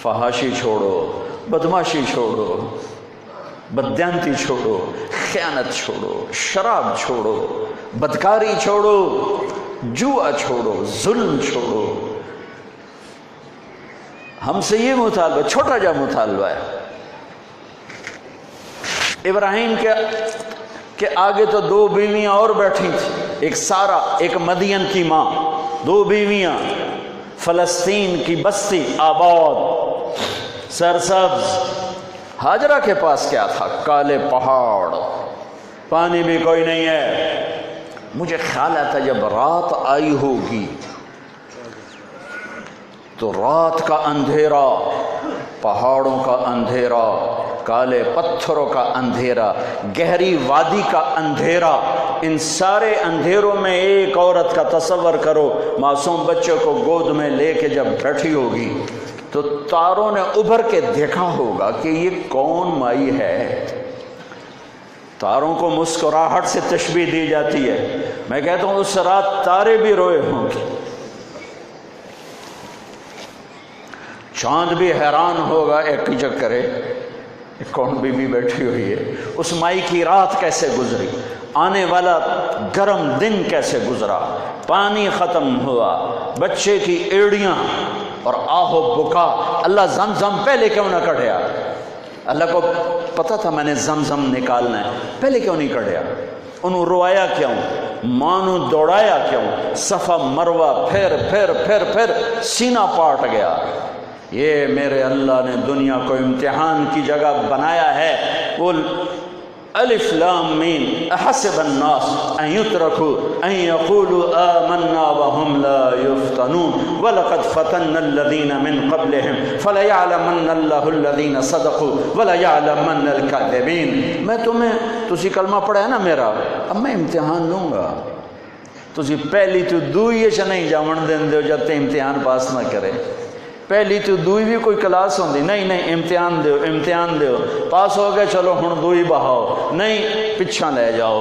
فحاشی چھوڑو، بدماشی چھوڑو، بددیانتی چھوڑو، خیانت چھوڑو، شراب چھوڑو، بدکاری چھوڑو، جوا چھوڑو، ظلم چھوڑو۔ ہم سے یہ مطالبہ، چھوٹا جا مطالبہ ہے۔ ابراہیم کے آگے تو 2 بیویاں اور بیٹھی تھیں، ایک سارا، ایک مدین کی ماں، 2 بیویاں، فلسطین کی بستی آباد سرسبز۔ ہاجرہ کے پاس کیا تھا؟ کالے پہاڑ، پانی بھی کوئی نہیں ہے۔ مجھے خیال آتا جب رات آئی ہوگی تو رات کا اندھیرا، پہاڑوں کا اندھیرا، کالے پتھروں کا اندھیرا، گہری وادی کا اندھیرا، ان سارے اندھیروں میں ایک عورت کا تصور کرو، معصوم بچے کو گود میں لے کے جب بیٹھی ہوگی تو تاروں نے ابھر کے دیکھا ہوگا کہ یہ کون مائی ہے۔ تاروں کو مسکراہٹ سے تشبیہ دی جاتی ہے، میں کہتا ہوں اس رات تارے بھی روئے ہوں گے، چاند بھی حیران ہوگا، ایک چک کرے کون بی بی بیٹھی ہوئی ہے، اس مائی کی رات کیسے گزری، آنے والا گرم دن کیسے گزرا، پانی ختم ہوا، بچے کی ایڑیاں اور آہو بکا۔ اللہ زمزم پہلے کیوں نہ کڑھیا؟ اللہ کو پتا تھا میں نے زمزم نکالنا ہے، پہلے کیوں نہیں کڑھیا؟ انہوں روایا کیوں؟ مانو دوڑایا کیوں؟ صفا مروہ پھر سینہ پاٹ گیا۔ یہ میرے اللہ نے دنیا کو امتحان کی جگہ بنایا ہے۔ وہ الف لام میم احسب الناس ان يتركوا ان يقولوا آمنا وهم لا يفتنون ولقد فتنا الذين من قبلهم فليعلمن الله الذين صدقوا وليعلمن الكاذبين۔ میں تسی کلمہ پڑھا ہے نا میرا، اب میں امتحان لوں گا، تسی پہلی تو دوئی چ نہیں جاون دین دیو جب تے امتحان پاس نہ کرے، پہلی تو دوئی بھی کوئی کلاس ہوندی نہیں، امتحان دیو، پاس ہو گئے چلو ہن دوئی بہاؤ، نہیں پچھا لے جاؤ۔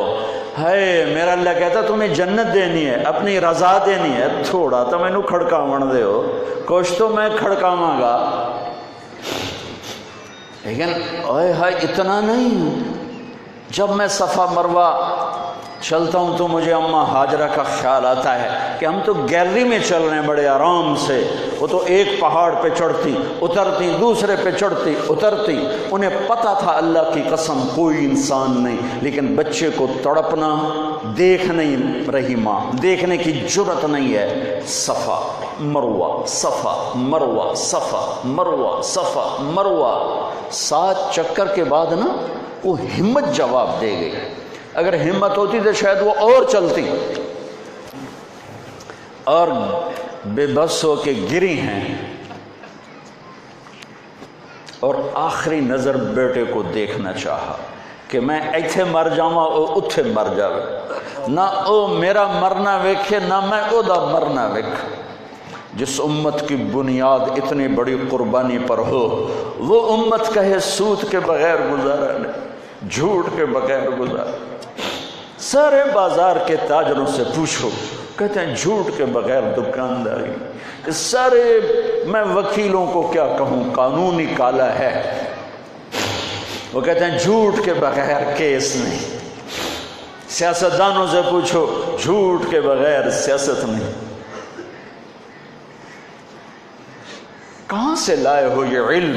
ہے میرا اللہ کہتا تمہیں جنت دینی ہے، اپنی رضا دینی ہے، تھوڑا تو میں نو کھڑکاون دیو، کچھ تو میں کھڑکاواں گا، لیکن اوئے ہائے اتنا نہیں۔ جب میں صفا مروہ چلتا ہوں تو مجھے اماں ہاجرہ کا خیال آتا ہے کہ ہم تو گیلری میں چل رہے ہیں بڑے آرام سے، وہ تو ایک پہاڑ پہ چڑھتی اترتی، دوسرے پہ چڑھتی اترتی، انہیں پتہ تھا اللہ کی قسم کوئی انسان نہیں، لیکن بچے کو تڑپنا، دیکھ نہیں رہی ماں، دیکھنے کی جرت نہیں ہے، صفا مروہ صفا مروہ صفا مروہ صفا مروہ، 7 چکر کے بعد نا وہ ہمت جواب دے گئی. اگر ہمت ہوتی تو شاید وہ اور چلتی، اور بے بس ہو کے گری ہیں، اور آخری نظر بیٹے کو دیکھنا چاہا کہ میں ایتھے مر جاواں او اتھے مر جاوے، نہ او میرا مرنا ویکھے نہ میں او دا مرنا ویکھ. جس امت کی بنیاد اتنی بڑی قربانی پر ہو، وہ امت کہے سود کے بغیر گزارا نہیں، جھوٹ کے بغیر گزارا. سارے بازار کے تاجروں سے پوچھو، کہتے ہیں جھوٹ کے بغیر دکانداری. سارے میں وکیلوں کو کیا کہوں، قانون ہی کالا ہے. وہ کہتے ہیں جھوٹ کے بغیر کیس نہیں. سیاستدانوں سے پوچھو، جھوٹ کے بغیر سیاست نہیں. کہاں سے لائے ہو یہ علم؟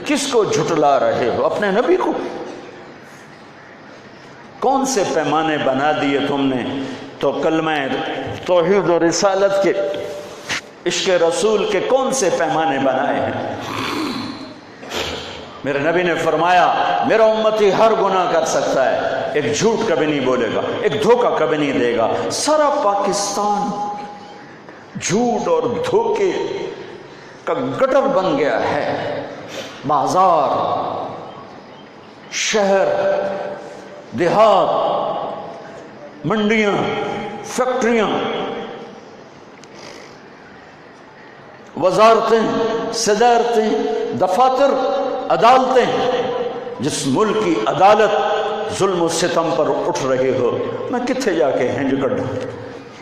کس کو جھٹلا رہے ہو؟ اپنے نبی کو. کون سے پیمانے بنا دیے تم نے؟ تو کلمہ توحید و رسالت کے، عشق رسول کے کون سے پیمانے بنائے ہیں؟ میرے نبی نے فرمایا میرا امتی ہر گناہ کر سکتا ہے، ایک جھوٹ کبھی نہیں بولے گا، ایک دھوکہ کبھی نہیں دے گا. سارا پاکستان جھوٹ اور دھوکے کا گٹر بن گیا ہے. بازار، شہر، دیہات، منڈیاں، فیکٹریاں، وزارتیں، صدارتیں، دفاتر، عدالتیں. جس ملک کی عدالت ظلم و ستم پر اٹھ رہے ہو، میں کتھے جا کے ہنج کڈھوں،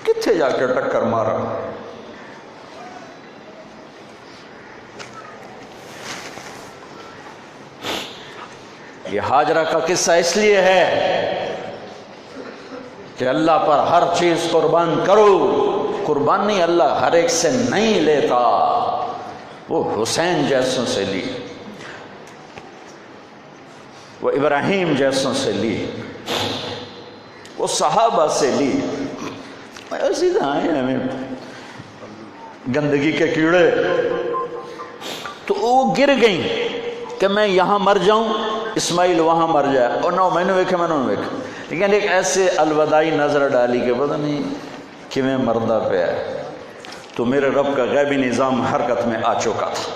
کتھے جا کے ٹکر مارا. یہ ہاجرہ کا قصہ اس لیے ہے کہ اللہ پر ہر چیز قربان کرو. قربانی اللہ ہر ایک سے نہیں لیتا. وہ حسین جیسوں سے لی، وہ ابراہیم جیسوں سے لی، وہ صحابہ سے لی. ایسی آئے ہمیں گندگی کے کیڑے، تو وہ گر گئیں کہ میں یہاں مر جاؤں، اسماعیل وہاں مر جائے، اور نہ میں نے ویکھے میں نے ویکھے. لیکن ایک ایسے الوداعی نظر ڈالی کہ پتہ نہیں کہ میں مردہ پہ ہے. تو میرے رب کا غیبی نظام حرکت میں آ چکا تھا.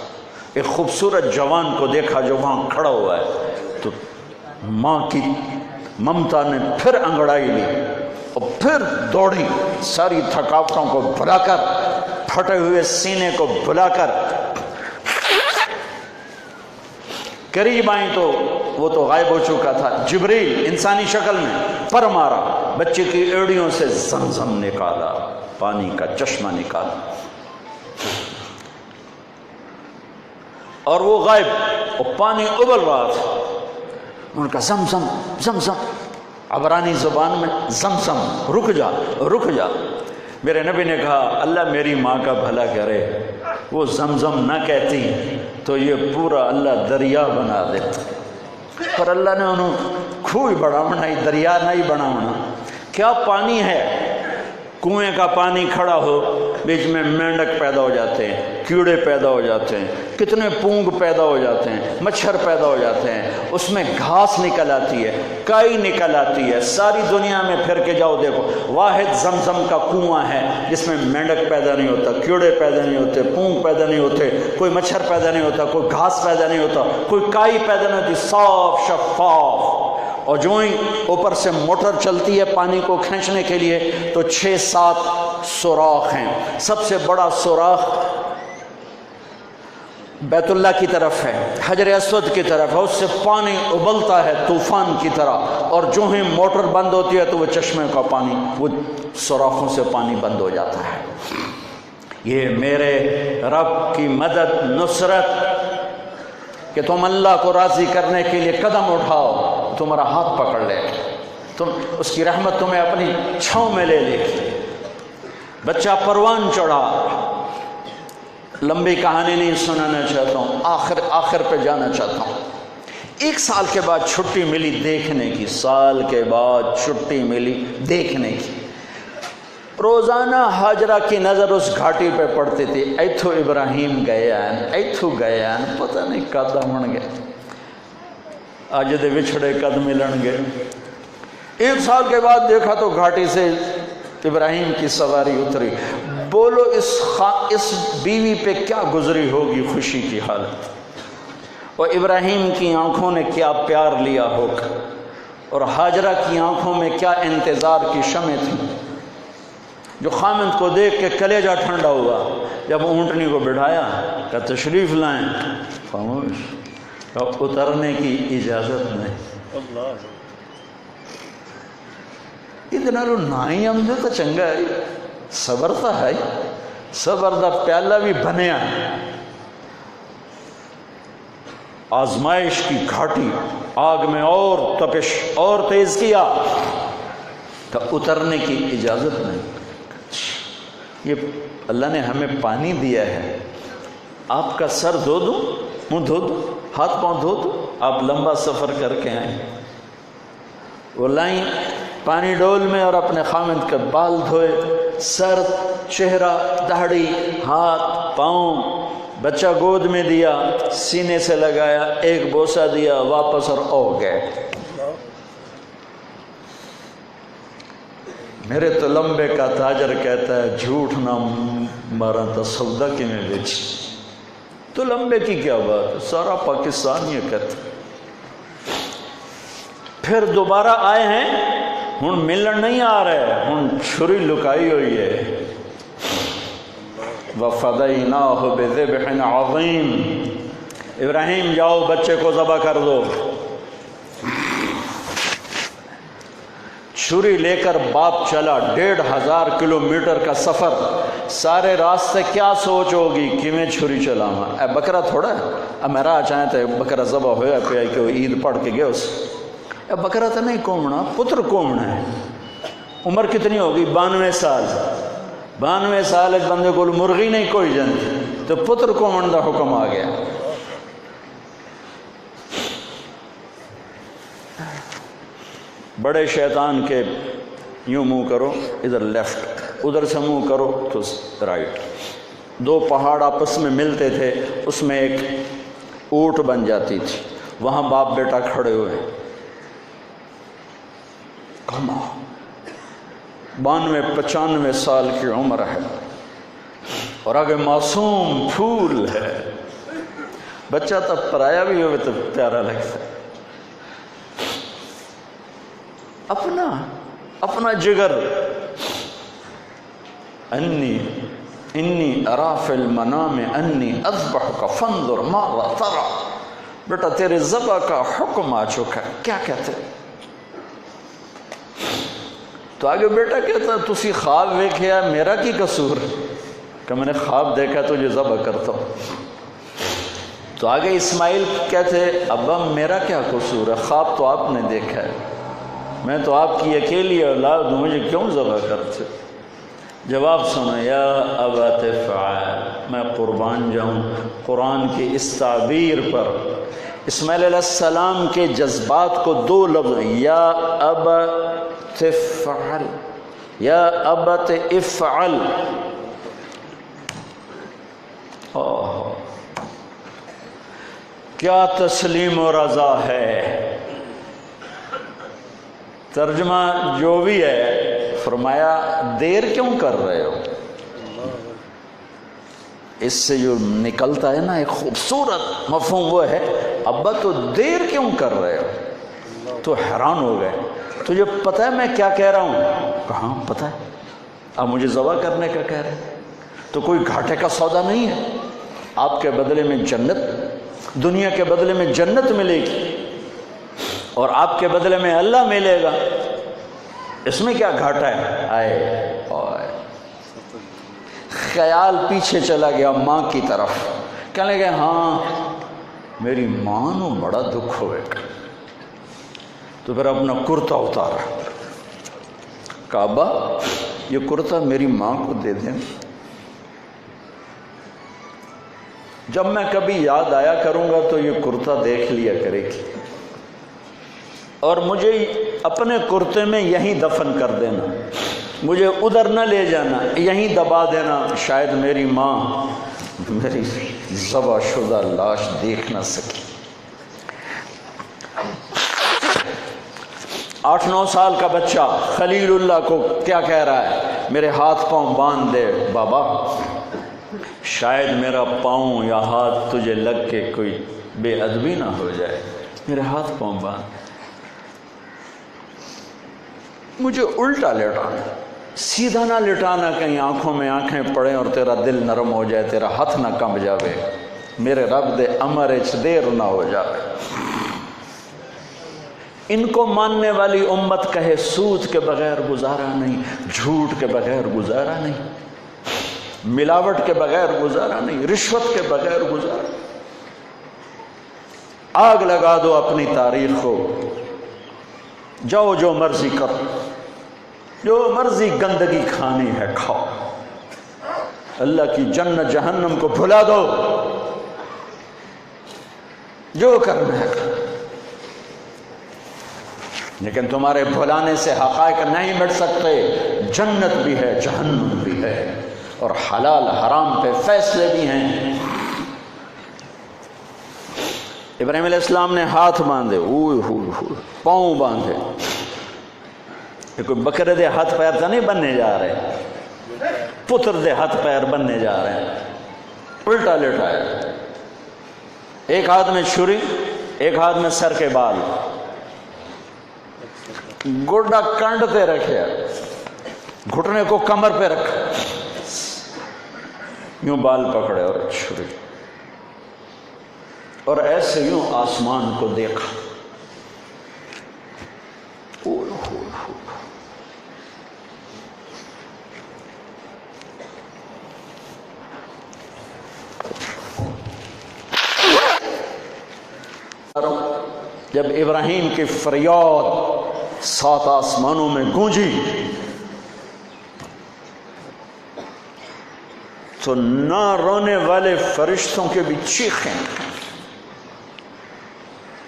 ایک خوبصورت جوان کو دیکھا جو وہاں کھڑا ہوا ہے، تو ماں کی ممتا نے پھر انگڑائی لی اور پھر دوڑی، ساری تھکاوٹوں کو بھلا کر، پھٹے ہوئے سینے کو بھلا کر قریب آئیں تو وہ تو غائب ہو چکا تھا. جبریل انسانی شکل میں پر مارا، بچے کی ایڑیوں سے زمزم نکالا، پانی کا چشمہ نکالا، اور وہ غائب، اور پانی ابل رہا تھا. ان کا زمزم زمزم، عبرانی زبان میں زمزم، رک جا رک جا. میرے نبی نے کہا اللہ میری ماں کا بھلا کرے، وہ زمزم نہ کہتی تو یہ پورا اللہ دریا بنا دیتا. پر اللہ نے انہوں کھوئی بڑھاونا ہی، دریا نہیں بناونا. کیا پانی ہے، کنویں کا پانی کھڑا ہو، بیچ میں مینڈک پیدا ہو جاتے ہیں، کیڑے پیدا ہو جاتے ہیں، کتنے پونگ پیدا ہو جاتے ہیں، مچھر پیدا ہو جاتے ہیں، اس میں گھاس نکل آتی ہے، کائی نکل آتی ہے. ساری دنیا میں پھر کے جاؤ دیکھو، واحد زمزم کا کنواں ہے جس میں مینڈک پیدا نہیں ہوتا، کیڑے پیدا نہیں ہوتے، پونگ پیدا نہیں ہوتے، کوئی مچھر پیدا نہیں ہوتا، کوئی گھاس پیدا نہیں ہوتا، کوئی کائی پیدا نہیں ہوتی، صاف شفاف. اور جو ہی اوپر سے موٹر چلتی ہے پانی کو کھینچنے کے لیے تو 6-7 سوراخ ہیں. سب سے بڑا سوراخ بیت اللہ کی طرف ہے، حجر اسود کی طرف ہے، اس سے پانی ابلتا ہے طوفان کی طرح. اور جو ہی موٹر بند ہوتی ہے تو وہ چشمے کا پانی، وہ سوراخوں سے پانی بند ہو جاتا ہے. یہ میرے رب کی مدد، نصرت، کہ تم اللہ کو راضی کرنے کے لیے قدم اٹھاؤ، تمہارا ہاتھ پکڑ لے، تم اس کی رحمت تمہیں اپنی چھاؤں میں لے لے. بچہ پروان چڑھا. لمبی کہانی نہیں سنانا چاہتا ہوں، آخر پہ جانا چاہتا ہوں. 1 سال کے بعد چھٹی ملی دیکھنے کی، سال کے بعد چھٹی ملی دیکھنے کی۔ روزانہ ہاجرہ کی نظر اس گھاٹی پہ پڑتی تھی، ایتھو ابراہیم گیا ایتھو گیا، پتہ نہیں کد من گئے، اج دے وچھڑے کد ملن گے۔ 1 سال کے بعد دیکھا تو گھاٹی سے ابراہیم کی سواری اتری۔ بولو اس بیوی پہ کیا گزری ہوگی خوشی کی حالت، اور ابراہیم کی آنکھوں نے کیا پیار لیا ہوگا، اور ہاجرہ کی آنکھوں میں کیا انتظار کی شمع تھی، جو خامند کو دیکھ کے کلیجہ ٹھنڈا ہوا۔ جب اونٹنی کو بٹھایا کہ تشریف لائیں، خاموش، اب اترنے کی اجازت نہیں۔ ادھر نائی آمدے تو چنگا ہے، صبر تو ہے، صبر دا پیالہ بھی بنیا ہے۔ آزمائش کی گھاٹی، آگ میں اور تپش اور تیز کیا تو اترنے کی اجازت نہیں۔ یہ اللہ نے ہمیں پانی دیا ہے، آپ کا سر دھو دوں، منہ دھو دوں، ہاتھ پاؤں دھو دوں، آپ لمبا سفر کر کے آئیں۔ وہ لائیں پانی ڈول میں اور اپنے خامند کے بال دھوئے، سر، چہرہ، داڑھی، ہاتھ، پاؤں، بچہ گود میں دیا، سینے سے لگایا، ایک بوسہ دیا، واپس اور او گئے۔ میرے تو لمبے کا تاجر کہتا ہے جھوٹ نہ مارا تو سودا کی میں بیچی، تو لمبے کی کیا بات ہے، سارا پاکستان یہ کہتا۔ پھر دوبارہ آئے ہیں، ہن ملن نہیں آ رہے، ہن چھری لکائی ہوئی ہے۔ وَفَدَيْنَاهُ بِذِبْحٍ عَظِيمٍ، ابراہیم جاؤ بچے کو ذبح کر دو۔ چھری لے کر باپ چلا، 1500 کلومیٹر کا سفر، سارے راستے کیا سوچ ہوگی کہ میں چھری چلاواں، اے بکرا تھوڑا ہے، اب میرا چاہیں تو بکرا ذبح ہویا پہ کہ عید پڑھ کے گئے اس، اے بکرا تو نہیں کومنا، پتر کومنا ہے۔ عمر کتنی ہوگی؟ 92 سال۔ 92 سال ایک بندے کو مرغی نہیں کوئی جنتی، تو پتر کومن دا حکم آ گیا۔ بڑے شیطان کے یوں منہ کرو ادھر لیفٹ، ادھر سے منہ کرو تو رائٹ۔ 2 پہاڑ آپس میں ملتے تھے، اس میں ایک اونٹ بن جاتی تھی، وہاں باپ بیٹا کھڑے ہوئے، 92-95 سال کی عمر ہے، اور آگے معصوم پھول ہے۔ بچہ تو پرایا بھی ہوئے تو پیارا لگتا ہے۔ اپنا جگر، انی ارا فی المنام انی اذبحک فانظر ماذا تری، بیٹا تیرے ذبح کا حکم آ چکا ہے، کیا کہتے؟ تو آگے بیٹا کہتا تسی خواب دیکھیا، میرا کی قصور کہ میں نے خواب دیکھا تجھے ذبح کرتا ہوں۔ تو آگے اسماعیل کہتے ابا میرا کیا قصور ہے، خواب تو آپ نے دیکھا ہے، میں تو آپ کی اکیلی اولاد ہوں، مجھے کیوں ذبح کرتے؟ جواب سنو، یا ابت فعل، میں قربان جاؤں قرآن کی اس تعبیر پر۔ اسماعیل علیہ السلام کے جذبات کو 2 لفظ، یا ابت فعل، یا ابت افعل۔ کیا تسلیم و رضا ہے۔ ترجمہ جو بھی ہے، فرمایا دیر کیوں کر رہے ہو؟ اس سے جو نکلتا ہے نا ایک خوبصورت مفہوم وہ ہے، ابا تو دیر کیوں کر رہے ہو؟ تو حیران ہو گئے، تجھے پتہ ہے میں کیا کہہ رہا ہوں؟ کہاں پتہ ہے، اب مجھے ذبح کرنے کا کہہ رہے ہیں، تو کوئی گھاٹے کا سودا نہیں ہے، آپ کے بدلے میں جنت، دنیا کے بدلے میں جنت ملے گی، اور آپ کے بدلے میں اللہ ملے گا، اس میں کیا گھاٹا ہے؟ آئے خیال پیچھے چلا گیا ماں کی طرف، کہنے لگے ہاں میری ماں نو بڑا دکھ ہوئے گا۔ تو پھر اپنا کرتا اتارا، کعبہ یہ کرتا میری ماں کو دے دیں۔ جب میں کبھی یاد آیا کروں گا تو یہ کرتا دیکھ لیا کرے گی، اور مجھے اپنے کرتے میں یہیں دفن کر دینا، مجھے ادھر نہ لے جانا، یہیں دبا دینا، شاید میری ماں میری ذبح شدہ لاش دیکھ نہ سکی۔ 8-9 سال کا بچہ خلیل اللہ کو کیا کہہ رہا ہے؟ میرے ہاتھ پاؤں باندھ دے بابا، شاید میرا پاؤں یا ہاتھ تجھے لگ کے کوئی بے ادبی نہ ہو جائے، میرے ہاتھ پاؤں باندھ۔ مجھے الٹا لٹانا، سیدھا نہ لٹانا، کہیں آنکھوں میں آنکھیں پڑیں اور تیرا دل نرم ہو جائے، تیرا ہاتھ نہ کمب جاوے، میرے رب دے امر اچ دیر نہ ہو جاوے۔ ان کو ماننے والی امت کہے سود کے بغیر گزارا نہیں، جھوٹ کے بغیر گزارا نہیں، ملاوٹ کے بغیر گزارا نہیں، رشوت کے بغیر گزارا۔ آگ لگا دو اپنی تاریخ کو، جاؤ جو مرضی کرو، جو مرضی گندگی کھانی ہے کھاؤ، اللہ کی جنت جہنم کو بھلا دو، جو کرنا ہے کرو، لیکن تمہارے بھلانے سے حقائق نہیں مٹ سکتے۔ جنت بھی ہے، جہنم بھی ہے، اور حلال حرام پہ فیصلے بھی ہیں۔ ابراہیم علیہ السلام نے ہاتھ باندھے، پاؤں باندھے، یہ کوئی بکرے دے ہاتھ پیر تو نہیں بننے جا رہے، پتر دے ہاتھ پیر بننے جا رہے ہیں۔ الٹا لٹایا، ایک ہاتھ میں چھری، ایک ہاتھ میں سر کے بال، گوڈا کنڈ پہ رکھے، گھٹنے کو کمر پہ رکھا، یوں بال پکڑے اور چھری، اور ایسے یوں آسمان کو دیکھا۔ جب ابراہیم کی فریاد 7 آسمانوں میں گونجی تو نہ رونے والے فرشتوں کے بھی چیخیں،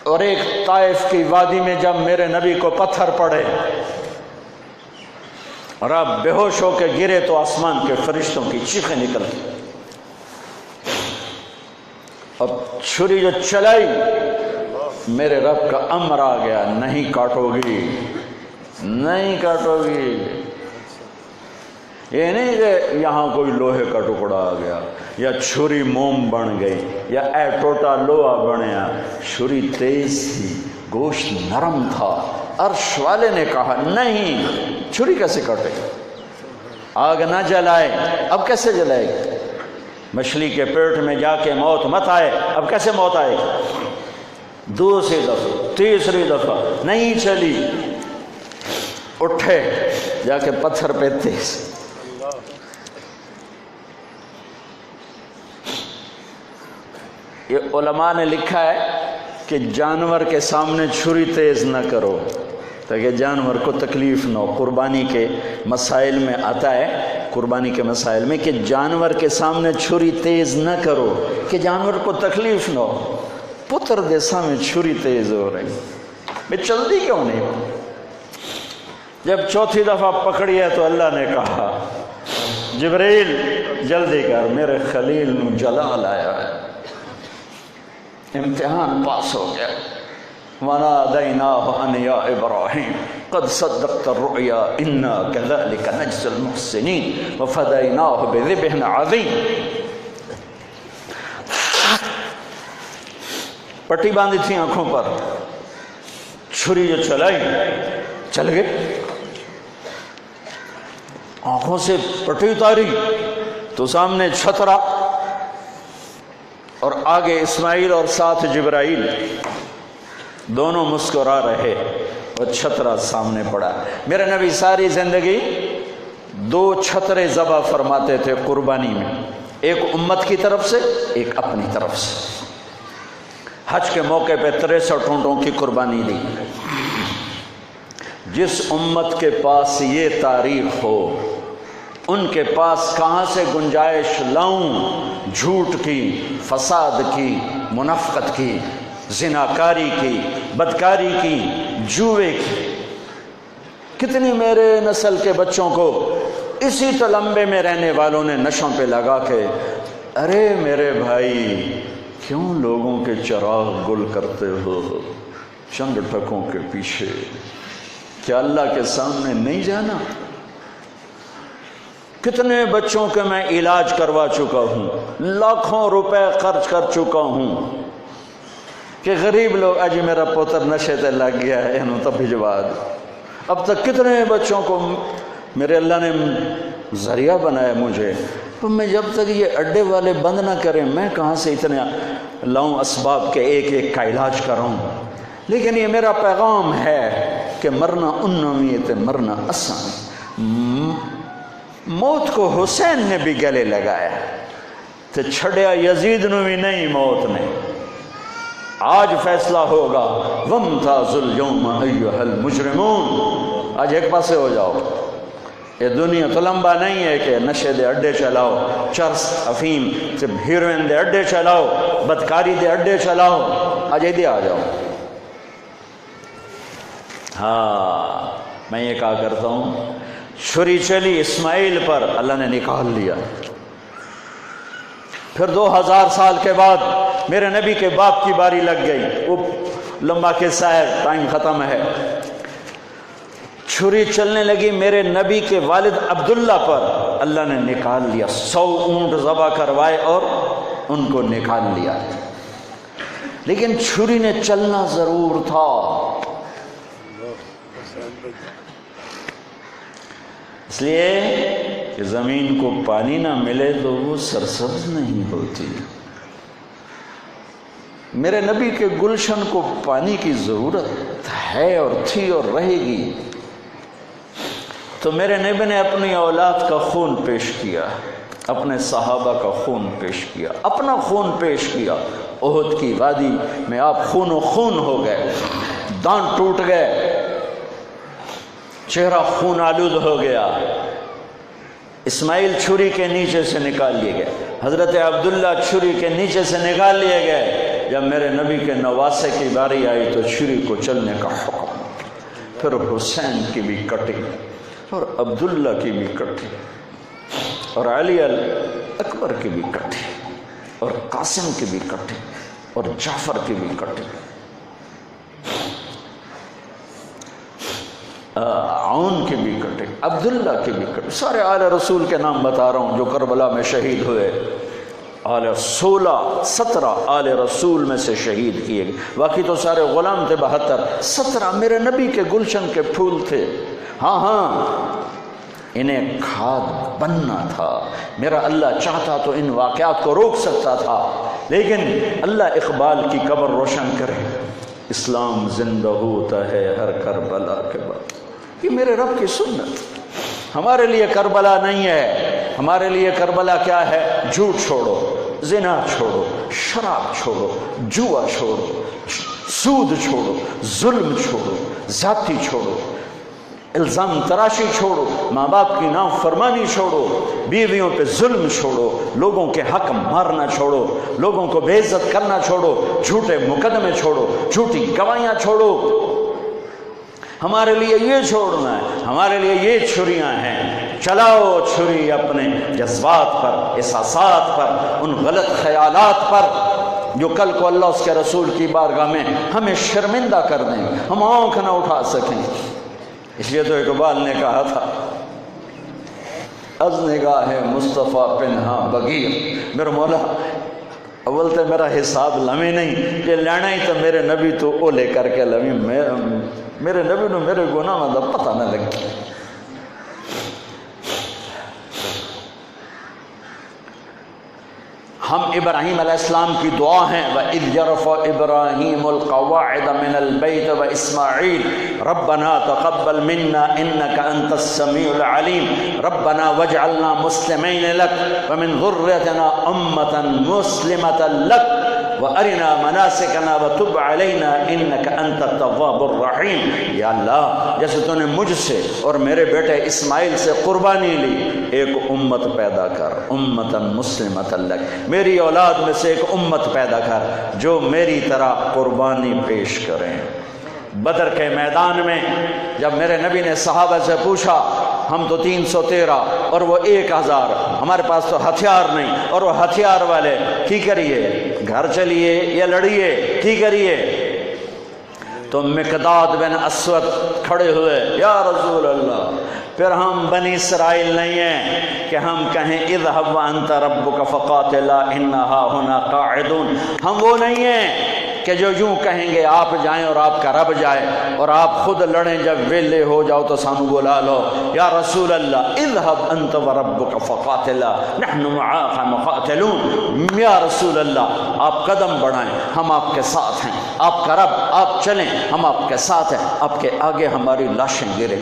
اور ایک طائف کی وادی میں جب میرے نبی کو پتھر پڑے اور آپ بے ہوش ہو کے گرے تو آسمان کے فرشتوں کی چیخیں نکلتی، اب چھری جو چلائی، میرے رب کا امر آ گیا، نہیں کاٹو گی، نہیں کاٹو گی۔ یہ نہیں کہ یہاں کوئی لوہے کا ٹکڑا آ گیا، یا چھری موم بن گئی، یا اے ٹوٹا لوہا بنیا، چھری تیز تھی، گوشت نرم تھا۔ عرش والے نے کہا نہیں، چھری کیسے کاٹے، آگ نہ جلائے، اب کیسے جلائے گی؟ مچھلی کے پیٹ میں جا کے موت مت آئے، اب کیسے موت آئے گی؟ دوسری دفعہ، تیسری دفعہ نہیں چلی، اٹھے جا کے پتھر پہ تیز، یہ علماء نے لکھا ہے کہ جانور کے سامنے چھری تیز نہ کرو تاکہ جانور کو تکلیف نہ ہو۔ قربانی کے مسائل میں آتا ہے، قربانی کے مسائل میں، کہ جانور کے سامنے چھری تیز نہ کرو کہ جانور کو تکلیف نہ ہو۔ پتر دے سامنے چھری تیز ہو رہی، میں جلدی کیوں نہیں؟ جب چوتھی دفعہ پکڑی ہے تو اللہ نے کہا جبریل جلدی کر، میرے خلیل نو جلال آیا ہے، امتحان پاس ہو گیا۔ وَنَادَيْنَاهُ أَنْ يَا إِبْرَاهِيمُ قَدْ صَدَّقْتَ الرُّؤْيَا إِنَّا كَذَلِكَ نَجْزِي الْمُحْسِنِينَ وَفَدَيْنَاهُ بِذِبْحٍ عَظِيمٍ۔ پٹی باندھی تھی آنکھوں پر، چھری جو چلائی، چل گئے، آنکھوں سے پٹی اتاری تو سامنے چھترا، اور آگے اسماعیل اور ساتھ جبرائیل، دونوں مسکرا رہے اور چھترا سامنے پڑا۔ میرے نبی ساری زندگی 2 چھترے ذبح فرماتے تھے قربانی میں، ایک امت کی طرف سے، ایک اپنی طرف سے۔ حج کے موقع پہ 63 اونٹوں کی قربانی دی۔ جس امت کے پاس یہ تاریخ ہو ان کے پاس کہاں سے گنجائش لاؤں جھوٹ کی، فساد کی، منافقت کی، زناکاری کی، بدکاری کی، جوے کی۔ کتنی میرے نسل کے بچوں کو اسی تلمبے میں رہنے والوں نے نشوں پہ لگا کے، ارے میرے بھائی کیوں لوگوں کے چراغ گل کرتے ہو چند ٹکوں کے پیچھے؟ کیا اللہ کے سامنے نہیں جانا؟ کتنے بچوں کے میں علاج کروا چکا ہوں، لاکھوں روپے خرچ کر چکا ہوں کہ غریب لوگ اجی میرا پوتر نشے تے لگ گیا ہے انہوں تب بھجوا دو۔ اب تک کتنے بچوں کو میرے اللہ نے ذریعہ بنایا مجھے، تو میں جب تک یہ اڈے والے بند نہ کریں میں کہاں سے اتنے لاؤں اسباب کے ایک ایک کا علاج کراؤں؟ لیکن یہ میرا پیغام ہے کہ مرنا انمیت مرنا آسان۔ موت کو حسین نے بھی گلے لگایا تو چھڑیا یزید نو بھی نہیں موت نے۔ آج فیصلہ ہوگا وامتازوا اليوم ایھا المجرمون، آج ایک پاسے ہو جاؤ۔ یہ دنیا تو لمبا نہیں ہے کہ نشے دے اڈے چلاؤ، چرس افیم سے ہیروئن دے اڈے چلاؤ، بدکاری دے اڈے چلاؤ، آج ادھر آ جاؤ۔ ہاں میں یہ کہا کرتا ہوں، چھری چلی اسماعیل پر، اللہ نے نکال لیا۔ پھر 2000 سال کے بعد میرے نبی کے باپ کی باری لگ گئی، وہ لمبا قصہ ہے، ٹائم ختم ہے۔ چھری چلنے لگی میرے نبی کے والد عبداللہ پر، اللہ نے نکال لیا۔ 100 اونٹ ذبح کروائے اور ان کو نکال لیا، لیکن چھری نے چلنا ضرور تھا۔ اس لیے کہ زمین کو پانی نہ ملے تو وہ سرسبز نہیں ہوتی۔ میرے نبی کے گلشن کو پانی کی ضرورت ہے اور تھی اور رہے گی، تو میرے نبی نے اپنی اولاد کا خون پیش کیا، اپنے صحابہ کا خون پیش کیا، اپنا خون پیش کیا۔ احد کی وادی میں آپ خون و خون ہو گئے، دانت ٹوٹ گئے، چہرہ خون آلود ہو گیا۔ اسماعیل چھری کے نیچے سے نکال لیے گئے، حضرت عبداللہ چھری کے نیچے سے نکال لیے گئے۔ جب میرے نبی کے نواسے کی باری آئی تو چھری کو چلنے کا حکم، پھر حسین کی بھی کٹی اور عبداللہ کی بھی کٹی اور علی اکبر کی بھی کٹی اور قاسم کی بھی کٹی اور جعفر کی بھی کٹی، عون کی بھی کٹی، عبداللہ کی بھی کٹی۔ سارے آل رسول کے نام بتا رہا ہوں جو کربلا میں شہید ہوئے۔ 17 آل رسول میں سے شہید کیے گئے، باقی تو سارے غلام تھے 72۔ 17 میرے نبی کے گلشن کے پھول تھے۔ ہاں انہیں کھاد بننا تھا۔ میرا اللہ چاہتا تو ان واقعات کو روک سکتا تھا، لیکن اللہ اقبال کی قبر روشن کرے، اسلام زندہ ہوتا ہے ہر کربلا کے بعد۔ یہ میرے رب کی سنت۔ ہمارے لیے کربلا نہیں ہے، ہمارے لیے کربلا کیا ہے؟ جھوٹ چھوڑو، زنا چھوڑو، شراب چھوڑو، جوا چھوڑو، سود چھوڑو، ظلم چھوڑو، ذاتی چھوڑو، الزام تراشی چھوڑو، ماں باپ کی نافرمانی چھوڑو، بیویوں پہ ظلم چھوڑو، لوگوں کے حق مارنا چھوڑو، لوگوں کو بے عزت کرنا چھوڑو، جھوٹے مقدمے چھوڑو، جھوٹی گواہیاں چھوڑو۔ ہمارے لیے یہ چھوڑنا ہے، ہمارے لیے یہ چھریاں ہیں۔ چلاؤ چھری اپنے جذبات پر، احساسات پر، ان غلط خیالات پر جو کل کو اللہ اس کے رسول کی بارگاہ میں ہمیں شرمندہ کر دیں، ہم آنکھ نہ اٹھا سکیں۔ اس لیے تو اقبال نے کہا تھا، از نگاہ مصطفیٰ پنہا بغیر، میرے مولا اول تو میرا حساب لمحے نہیں، یہ لینا ہی تو میرے نبی تو او لے کر کے لمحے، میرے نبی نے میرے گناہ دا پتہ نہ لگی۔ ہم ابراہیم علیہ السلام کی دعا ہیں، وَإِذْ يَرْفَعُ إِبْرَاهِيمُ الْقَوَاعِدَ مِنَ الْبَيْتِ وَإِسْمَاعِيلُ رَبَّنَا تَقَبَّلْ مِنَّا إِنَّكَ أَنْتَ السَّمِيعُ الْعَلِيمُ رَبَّنَا وَاجْعَلْنَا مُسْلِمَيْنِ لَكَ وَمِنْ ذُرِّيَّتِنَا أُمَّةً مُسْلِمَةً لَكَ وارنا مناسکنا وتب علینا انک انت التواب الرحیم. یا اللہ جیسے تو نے مجھ سے اور میرے بیٹے اسماعیل سے قربانی لی، ایک امت پیدا کر، امتا مسلمتا لک، میری اولاد میں سے ایک امت پیدا کر جو میری طرح قربانی پیش کریں. بدر کے میدان میں جب میرے نبی نے صحابہ سے پوچھا، ہم تو 313 اور وہ 1000، ہمارے پاس تو ہتھیار نہیں اور وہ ہتھیار والے، کی کریے؟ گھر چلیے یا لڑیے، کی کریے؟ تو مقداد بن اسود کھڑے ہوئے، یا رسول اللہ، پھر ہم بنی اسرائیل نہیں ہیں کہ ہم کہیں اذهب وانت ربك فقاتلا انہا ہنا قاعدون. ہم وہ نہیں ہیں کہ جو یوں کہیں گے آپ جائیں اور آپ کا رب جائے اور آپ خود لڑیں، جب ویلے ہو جاؤ تو سانو بلا لو. یا رسول اللہ اذهب انت وربك فقاتلا نحن معاك مقاتلون. یا رسول اللہ آپ قدم بڑھائیں، ہم آپ کے ساتھ ہیں، آپ کا رب، آپ چلیں، ہم آپ کے ساتھ ہیں. آپ کے آگے ہماری لاشیں گریں،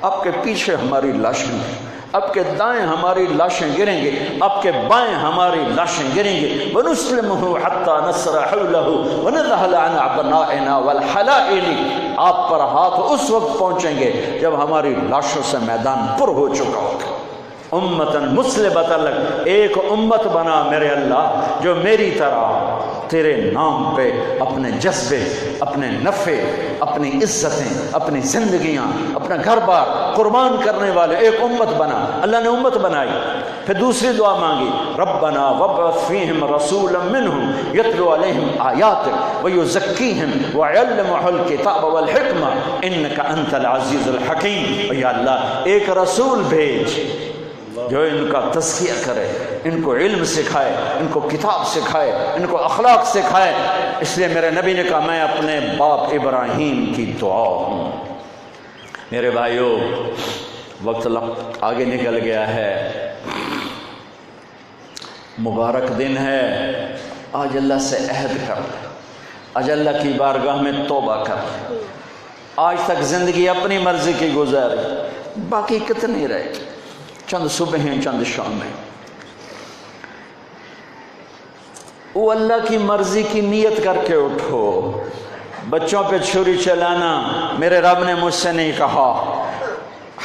آپ کے پیچھے ہماری لاشیں گریں، آپ کے دائیں ہماری لاشیں گریں گے، آپ کے بائیں ہماری لاشیں گریں گے. وَنُسْلِمُهُ حَتَّى نَصْرَ حَوْلَهُ وَنَذْهَلَ عَنْ أَبْنَائِنَا وَالْحَلَائِلِ. آپ پر ہاتھ اس وقت پہنچیں گے جب ہماری لاشوں سے میدان پر ہو چکا ہوگا. امتاً مسلمۃ لک، ایک امت بنا میرے اللہ جو میری طرح تیرے نام پہ اپنے جذبے، اپنے نفع، اپنی عزتیں، اپنی زندگیاں، اپنا گھر بار قربان کرنے والے ایک امت بنا. اللہ نے امت بنائی. پھر دوسری دعا مانگی، ربنا وابعث فیہم رسولا منہم یتلو علیہم آیاتک ویزکیہم ویعلمہم الکتاب والحکمہ انک انت العزیز الحکیم. یا اللہ ایک رسول بھیج جو ان کا تزکیہ کرے، ان کو علم سکھائے، ان کو کتاب سکھائے، ان کو اخلاق سکھائے. اس لیے میرے نبی نے کہا میں اپنے باپ ابراہیم کی دعا ہوں. میرے بھائیو وقت آگے نکل گیا ہے، مبارک دن ہے. آج اللہ سے عہد کر، آج اللہ کی بارگاہ میں توبہ کر. آج تک زندگی اپنی مرضی کی گزاری، باقی کتنی رہے، چند صبح ہیں، چند شام ہیں. وہ اللہ کی مرضی کی نیت کر کے اٹھو. بچوں پہ چھری چلانا میرے رب نے مجھ سے نہیں کہا.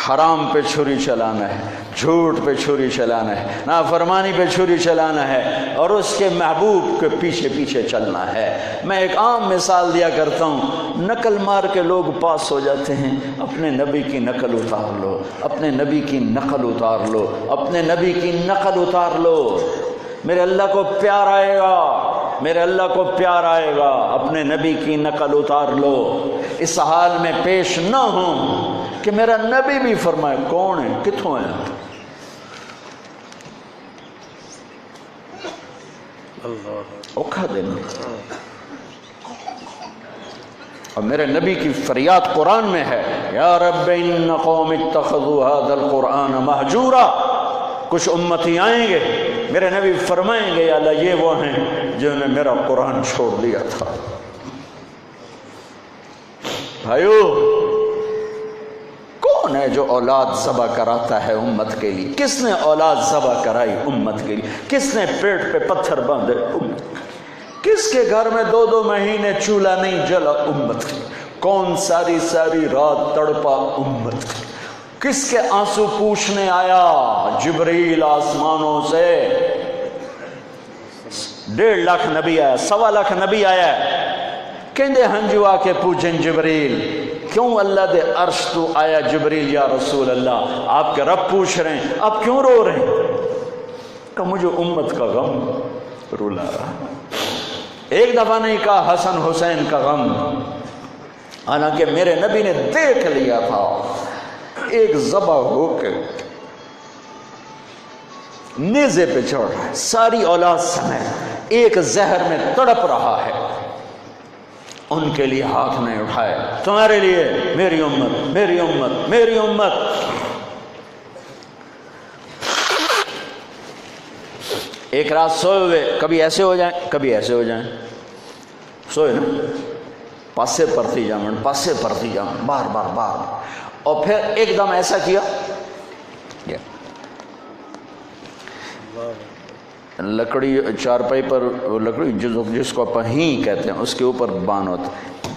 حرام پہ چھری چلانا ہے، جھوٹ پہ چھری چلانا ہے، نافرمانی پہ چھری چلانا ہے اور اس کے محبوب کے پیچھے پیچھے چلنا ہے. میں ایک عام مثال دیا کرتا ہوں، نقل مار کے لوگ پاس ہو جاتے ہیں. اپنے نبی کی نقل اتار لو، اپنے نبی کی نقل اتار لو، اپنے نبی کی نقل اتار لو. میرے اللہ کو پیار آئے گا، میرے اللہ کو پیار آئے گا. اپنے نبی کی نقل اتار لو. اس حال میں پیش نہ ہوں کہ میرا نبی بھی فرمائے کون ہے، کتوں ہے. اوکھا دینا. اور میرے نبی کی فریاد قرآن میں ہے، یا رب ان قوم اتخذوا هذا القرآن مہجورا. کچھ امتی آئیں گے، میرے نبی فرمائیں گے یا اللہ یہ وہ ہیں جنہوں نے میرا قرآن چھوڑ دیا تھا. بھائیو کون ہے جو اولاد ذبح کراتا ہے امت کے لیے؟ کس نے اولاد ذبح کرائی امت کے لیے؟ کس نے پیٹ پہ پتھر باندھے امت؟ کس کے گھر میں 2 مہینے چولہا نہیں جلا امت کے؟ کون ساری ساری رات تڑپا امت کے؟ کس کے آنسو پوچھنے آیا جبریل آسمانوں سے؟ 1.5 لاکھ نبی آیا، 1.25 لاکھ نبی آیا. کہندے ہنجو آ کے پوچھیں جبریل کیوں اللہ دے عرش تو آیا جبریل یا رسول اللہ؟ آپ کے رب پوچھ رہے ہیں، آپ کیوں رو رہے ہیں؟ کہ مجھے امت کا غم رولا رہا. ایک دفعہ نہیں کہا حسن حسین کا غم، حالانکہ میرے نبی نے دیکھ لیا تھا ایک ذبح ہو کے نیزے پہ چڑھ رہا ہے، ساری اولاد سمیت ایک زہر میں تڑپ رہا ہے. ان کے لیے ہاتھ نہیں اٹھائے، تمہارے لیے میری امت، میری امت، میری امت. ایک رات سوئے ہوئے، کبھی ایسے ہو جائیں کبھی ایسے ہو جائیں، سوئے نا، پاسے پرتی جامن، پاسے پرتی جامن، بار بار بار، اور پھر ایک دم ایسا کیا لکڑی چارپائی پر وہ لکڑی جس کو پہیں کہتے ہیں اس کے اوپر بان ہوتا،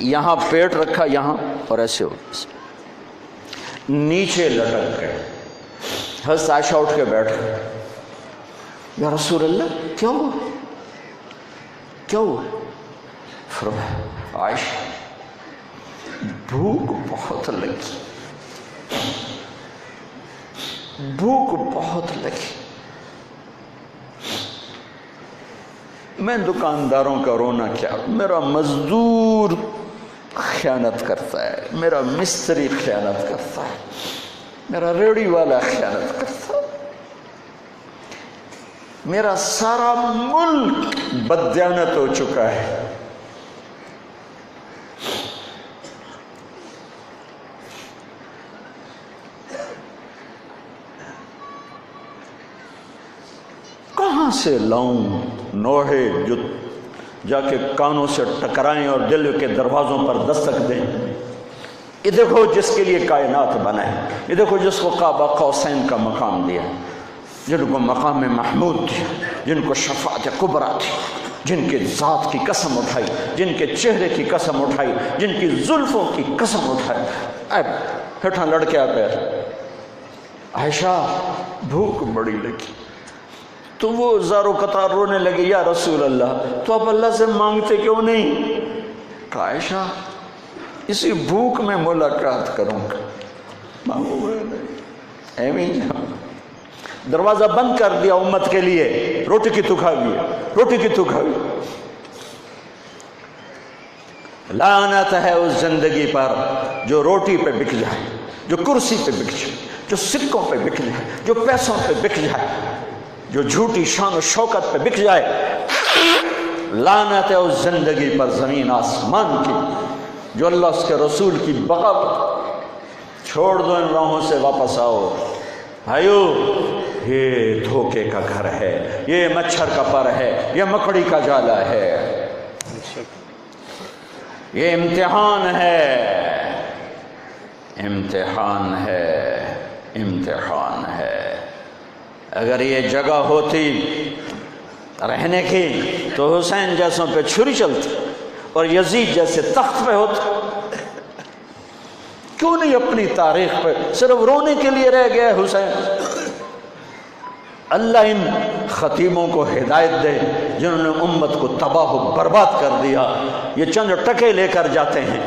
یہاں پیٹ رکھا یہاں اور ایسے ہو، نیچے لٹک گئے۔ حضرت عائشہ اٹھ کے بیٹھ گئے، یا رسول اللہ کیا ہوا کیا ہوا؟ فرمایا عائشہ بھوک بہت لگی، بھوک بہت لگی، میں دکانداروں کا رونا کیا، میرا مزدور خیانت کرتا ہے، میرا مستری خیانت کرتا ہے، میرا ریڑھی والا خیانت کرتا ہے، میرا سارا ملک بددیانت ہو چکا ہے، کہاں سے لاؤں نوحے جو جا کے کانوں سے ٹکرائیں اور دل کے دروازوں پر دستک دیں؟ یہ دیکھو جس کے لیے کائنات بنائے، یہ دیکھو جس کو قاب قوسین کا مقام دیا، جن کو مقام محمود دیا، جن کو شفاعت کبریٰ تھی، جن کے ذات کی قسم اٹھائی، جن کے چہرے کی قسم اٹھائی، جن کی زلفوں کی قسم اٹھائی، ہٹھاں لڑکیا پیر عائشہ بھوک بڑی لگی، تو وہ زارو قطار رونے لگے، یا رسول اللہ تو آپ اللہ سے مانگتے کیوں نہیں؟ کہ عائشہ اسی بھوک میں ملاقات کروں گا، مانگو گا نہیں، ایمین دروازہ بند کر دیا امت کے لیے، روٹی کی تو کھا گئی، روٹی کی تو کھا گئی۔ لعنت ہے اس زندگی پر جو روٹی پہ بک جائے، جو کرسی پہ بک جائے، جو سکوں پہ بک جائے، جو پیسوں پہ بک جائے، جو جھوٹی شان و شوکت پہ بک جائے۔ لعنت ہے اس زندگی پر زمین آسمان کی جو اللہ اس کے رسول کی بغاوت۔ چھوڑ دو ان راہوں سے، واپس آؤ بھائیو، یہ دھوکے کا گھر ہے، یہ مچھر کا پر ہے، یہ مکڑی کا جالا ہے، یہ امتحان ہے، امتحان ہے، امتحان ہے۔ اگر یہ جگہ ہوتی رہنے کی تو حسین جیسوں پہ چھری چلتی اور یزید جیسے تخت پہ ہوتے۔ کیوں نہیں اپنی تاریخ پہ صرف رونے کے لیے رہ گیا حسین؟ اللہ ان خطیبوں کو ہدایت دے جنہوں نے امت کو تباہ و برباد کر دیا، یہ چند ٹکے لے کر جاتے ہیں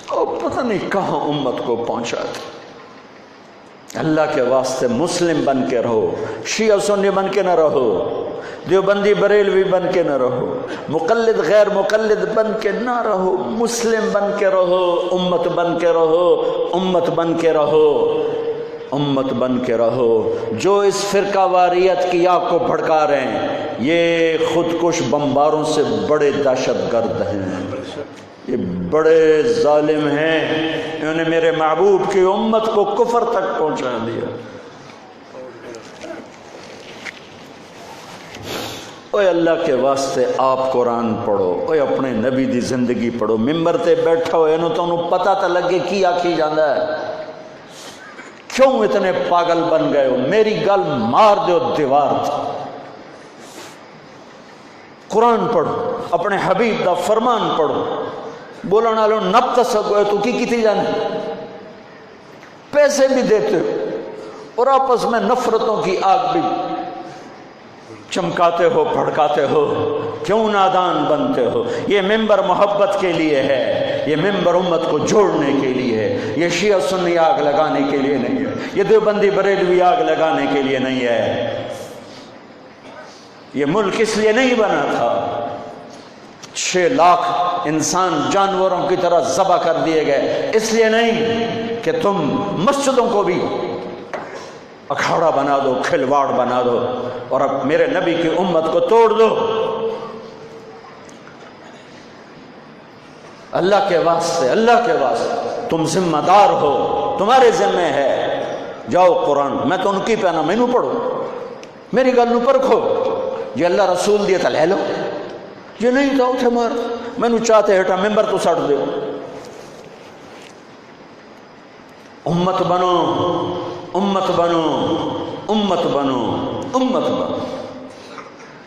اور پتہ نہیں کہاں امت کو پہنچاتے۔ اللہ کے واسطے مسلم بن کے رہو، شیعہ سنی بن کے نہ رہو، دیوبندی بریلوی بن کے نہ رہو، مقلد غیر مقلد بن کے نہ رہو، مسلم بن کے رہو، امت بن کے رہو، امت بن کے رہو، امت بن کے رہو۔ جو اس فرقہ واریت کی آگ کو بھڑکا رہے ہیں یہ خودکش بمباروں سے بڑے دہشت گرد ہیں، یہ بڑے ظالم ہیں، انہوں نے میرے محبوب کی امت کو کفر تک پہنچا دیا۔ اوے اللہ کے واسطے آپ قرآن پڑھو، اوے اپنے نبی دی زندگی پڑھو، ممبر تے بیٹھو اینو تو انہوں پتہ تا لگے کی آکھی جاندہ ہے، کیوں اتنے پاگل بن گئے ہو؟ میری گل مار دو دیوار تھی۔ قرآن پڑھو، اپنے حبیب دا فرمان پڑھو، بولا نہ لو نب تسک ہوئے تو کی تھی جانے، پیسے بھی دیتے ہو اور آپس میں نفرتوں کی آگ بھی چمکاتے ہو، بھڑکاتے ہو، کیوں نادان بنتے ہو؟ یہ ممبر محبت کے لیے ہے، یہ ممبر امت کو جوڑنے کے لیے ہے، یہ شیعہ سنی آگ لگانے کے لیے نہیں ہے، یہ دیوبندی بریلوی آگ لگانے کے لیے نہیں ہے۔ یہ ملک اس لیے نہیں بنا تھا، 6 لاکھ انسان جانوروں کی طرح ذبح کر دیے گئے، اس لیے نہیں کہ تم مسجدوں کو بھی اکھاڑا بنا دو، کھلواڑ بنا دو اور اب میرے نبی کی امت کو توڑ دو۔ اللہ کے واسطے، اللہ کے واسطے تم ذمہ دار ہو، تمہارے ذمہ ہے، جاؤ قرآن میں تو ان کی پہنا مینو پڑھو، میری گل نو پرکھو، یہ اللہ رسول دیے تو لے لو، یہ نہیں تو اٹھے مار، مینو چاہتے ہٹا ممبر تو سٹ دو۔ امت بنو، امت بنو، امت بنو، امت بنو،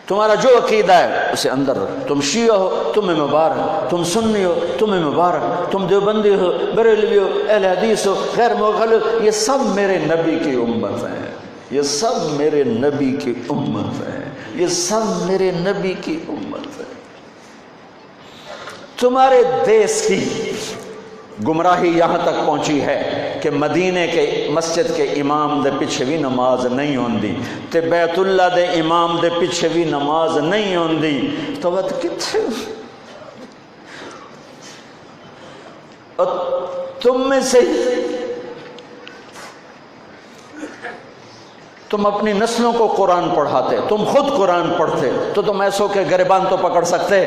تمہارا جو عقیدہ ہے اسے اندر رکھو، تم شیعہ ہو تمہیں مبارک، تم سنی ہو تمہیں مبارک، تم دیوبندی ہو بریلوی ہو اہل حدیث ہو غیر مغلق، یہ سب میرے نبی کی امت ہیں، یہ سب میرے نبی کی امت ہے، یہ سب میرے نبی کی امت ہے۔ تمہارے دیس کی گمراہی یہاں تک پہنچی ہے کہ مدینے کے مسجد کے امام دے پیچھے بھی نماز نہیں ہوندی تے بیت اللہ دے امام دے پیچھے بھی نماز نہیں ہوندی، تو وقت کتھے اور تم میں سے تم اپنی نسلوں کو قرآن پڑھاتے، تم خود قرآن پڑھتے، تو تم ایسوں کے گریبان تو پکڑ سکتے۔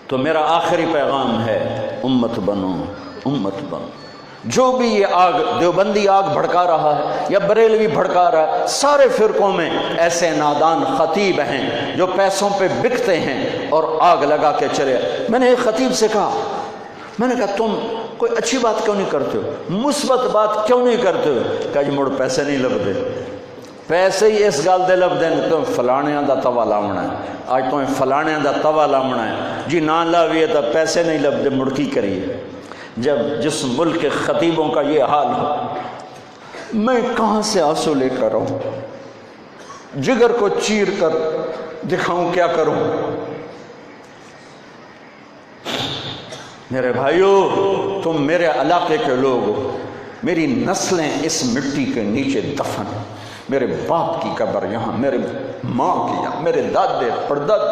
تو میرا آخری پیغام ہے امت بنو، امت بنو۔ جو بھی یہ آگ دیوبندی آگ بھڑکا رہا ہے یا بریلوی بھڑکا رہا ہے، سارے فرقوں میں ایسے نادان خطیب ہیں جو پیسوں پہ بکتے ہیں اور آگ لگا کے چلے۔ میں نے ایک خطیب سے کہا، میں نے کہا تم کوئی اچھی بات کیوں نہیں کرتے ہو، مثبت بات کیوں نہیں کرتے ہو؟ کہا جی مڑ پیسے نہیں لبدے، پیسے ہی اس گل دے لبدے ہیں، تم فلانیاں دا توا لاونا ہے، آج تمہیں فلانیاں دا توا لاونا ہے جی، نہ لاویے تو پیسے نہیں لبدے، مڑکی کریے۔ جب جس ملک کے خطیبوں کا یہ حال ہو، میں کہاں سے آنسو لے کر آؤں، جگر کو چیر کر دکھاؤں کیا کروں؟ میرے بھائیو، تم میرے علاقے کے لوگ ہو، میری نسلیں اس مٹی کے نیچے دفن، میرے باپ کی قبر یہاں، میرے ماں کی یہاں، میرے دادے پرداد،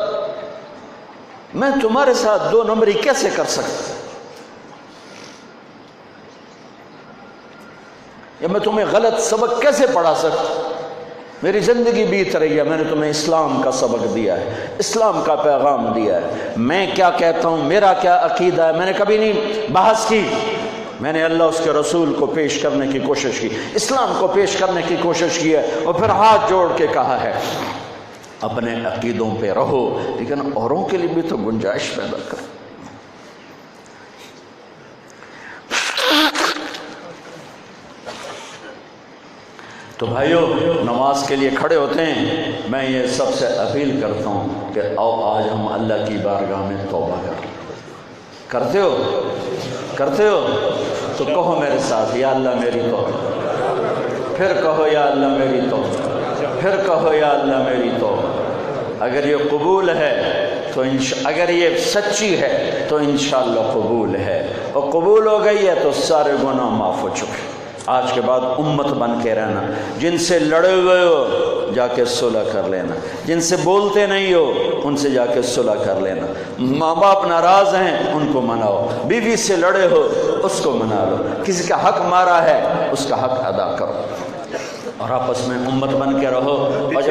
میں تمہارے ساتھ دو نمبری کیسے کر سکتا، یا میں تمہیں غلط سبق کیسے پڑھا سکتا؟ میری زندگی بیت رہی ہے، میں نے تمہیں اسلام کا سبق دیا ہے، اسلام کا پیغام دیا ہے، میں کیا کہتا ہوں، میرا کیا عقیدہ ہے، میں نے کبھی نہیں بحث کی، میں نے اللہ اس کے رسول کو پیش کرنے کی کوشش کی، اسلام کو پیش کرنے کی کوشش کی ہے، اور پھر ہاتھ جوڑ کے کہا ہے اپنے عقیدوں پہ رہو، لیکن اوروں کے لیے بھی تو گنجائش پیدا کرو۔ تو بھائیو، نماز کے لیے کھڑے ہوتے ہیں، میں یہ سب سے اپیل کرتا ہوں کہ آؤ آج ہم اللہ کی بارگاہ میں توبہ کرتے ہو، کرتے ہو تو کہو میرے ساتھ، یا اللہ میری توبہ، پھر کہو یا اللہ میری توبہ، پھر کہو یا اللہ میری توبہ۔ اگر یہ قبول ہے تو اگر یہ سچی ہے تو انشاءاللہ قبول ہے، اور قبول ہو گئی ہے تو سارے گناہ معاف ہو چکے۔ آج کے بعد امت بن کے رہنا، جن سے لڑے ہوئے ہو جا کے صلح کر لینا، جن سے بولتے نہیں ہو ان سے جا کے صلح کر لینا، ماں باپ ناراض ہیں ان کو مناؤ، بیوی سے لڑے ہو اس کو منا لو، کسی کا حق مارا ہے اس کا حق ادا کرو، اور آپس میں امت بن کے رہو۔ اور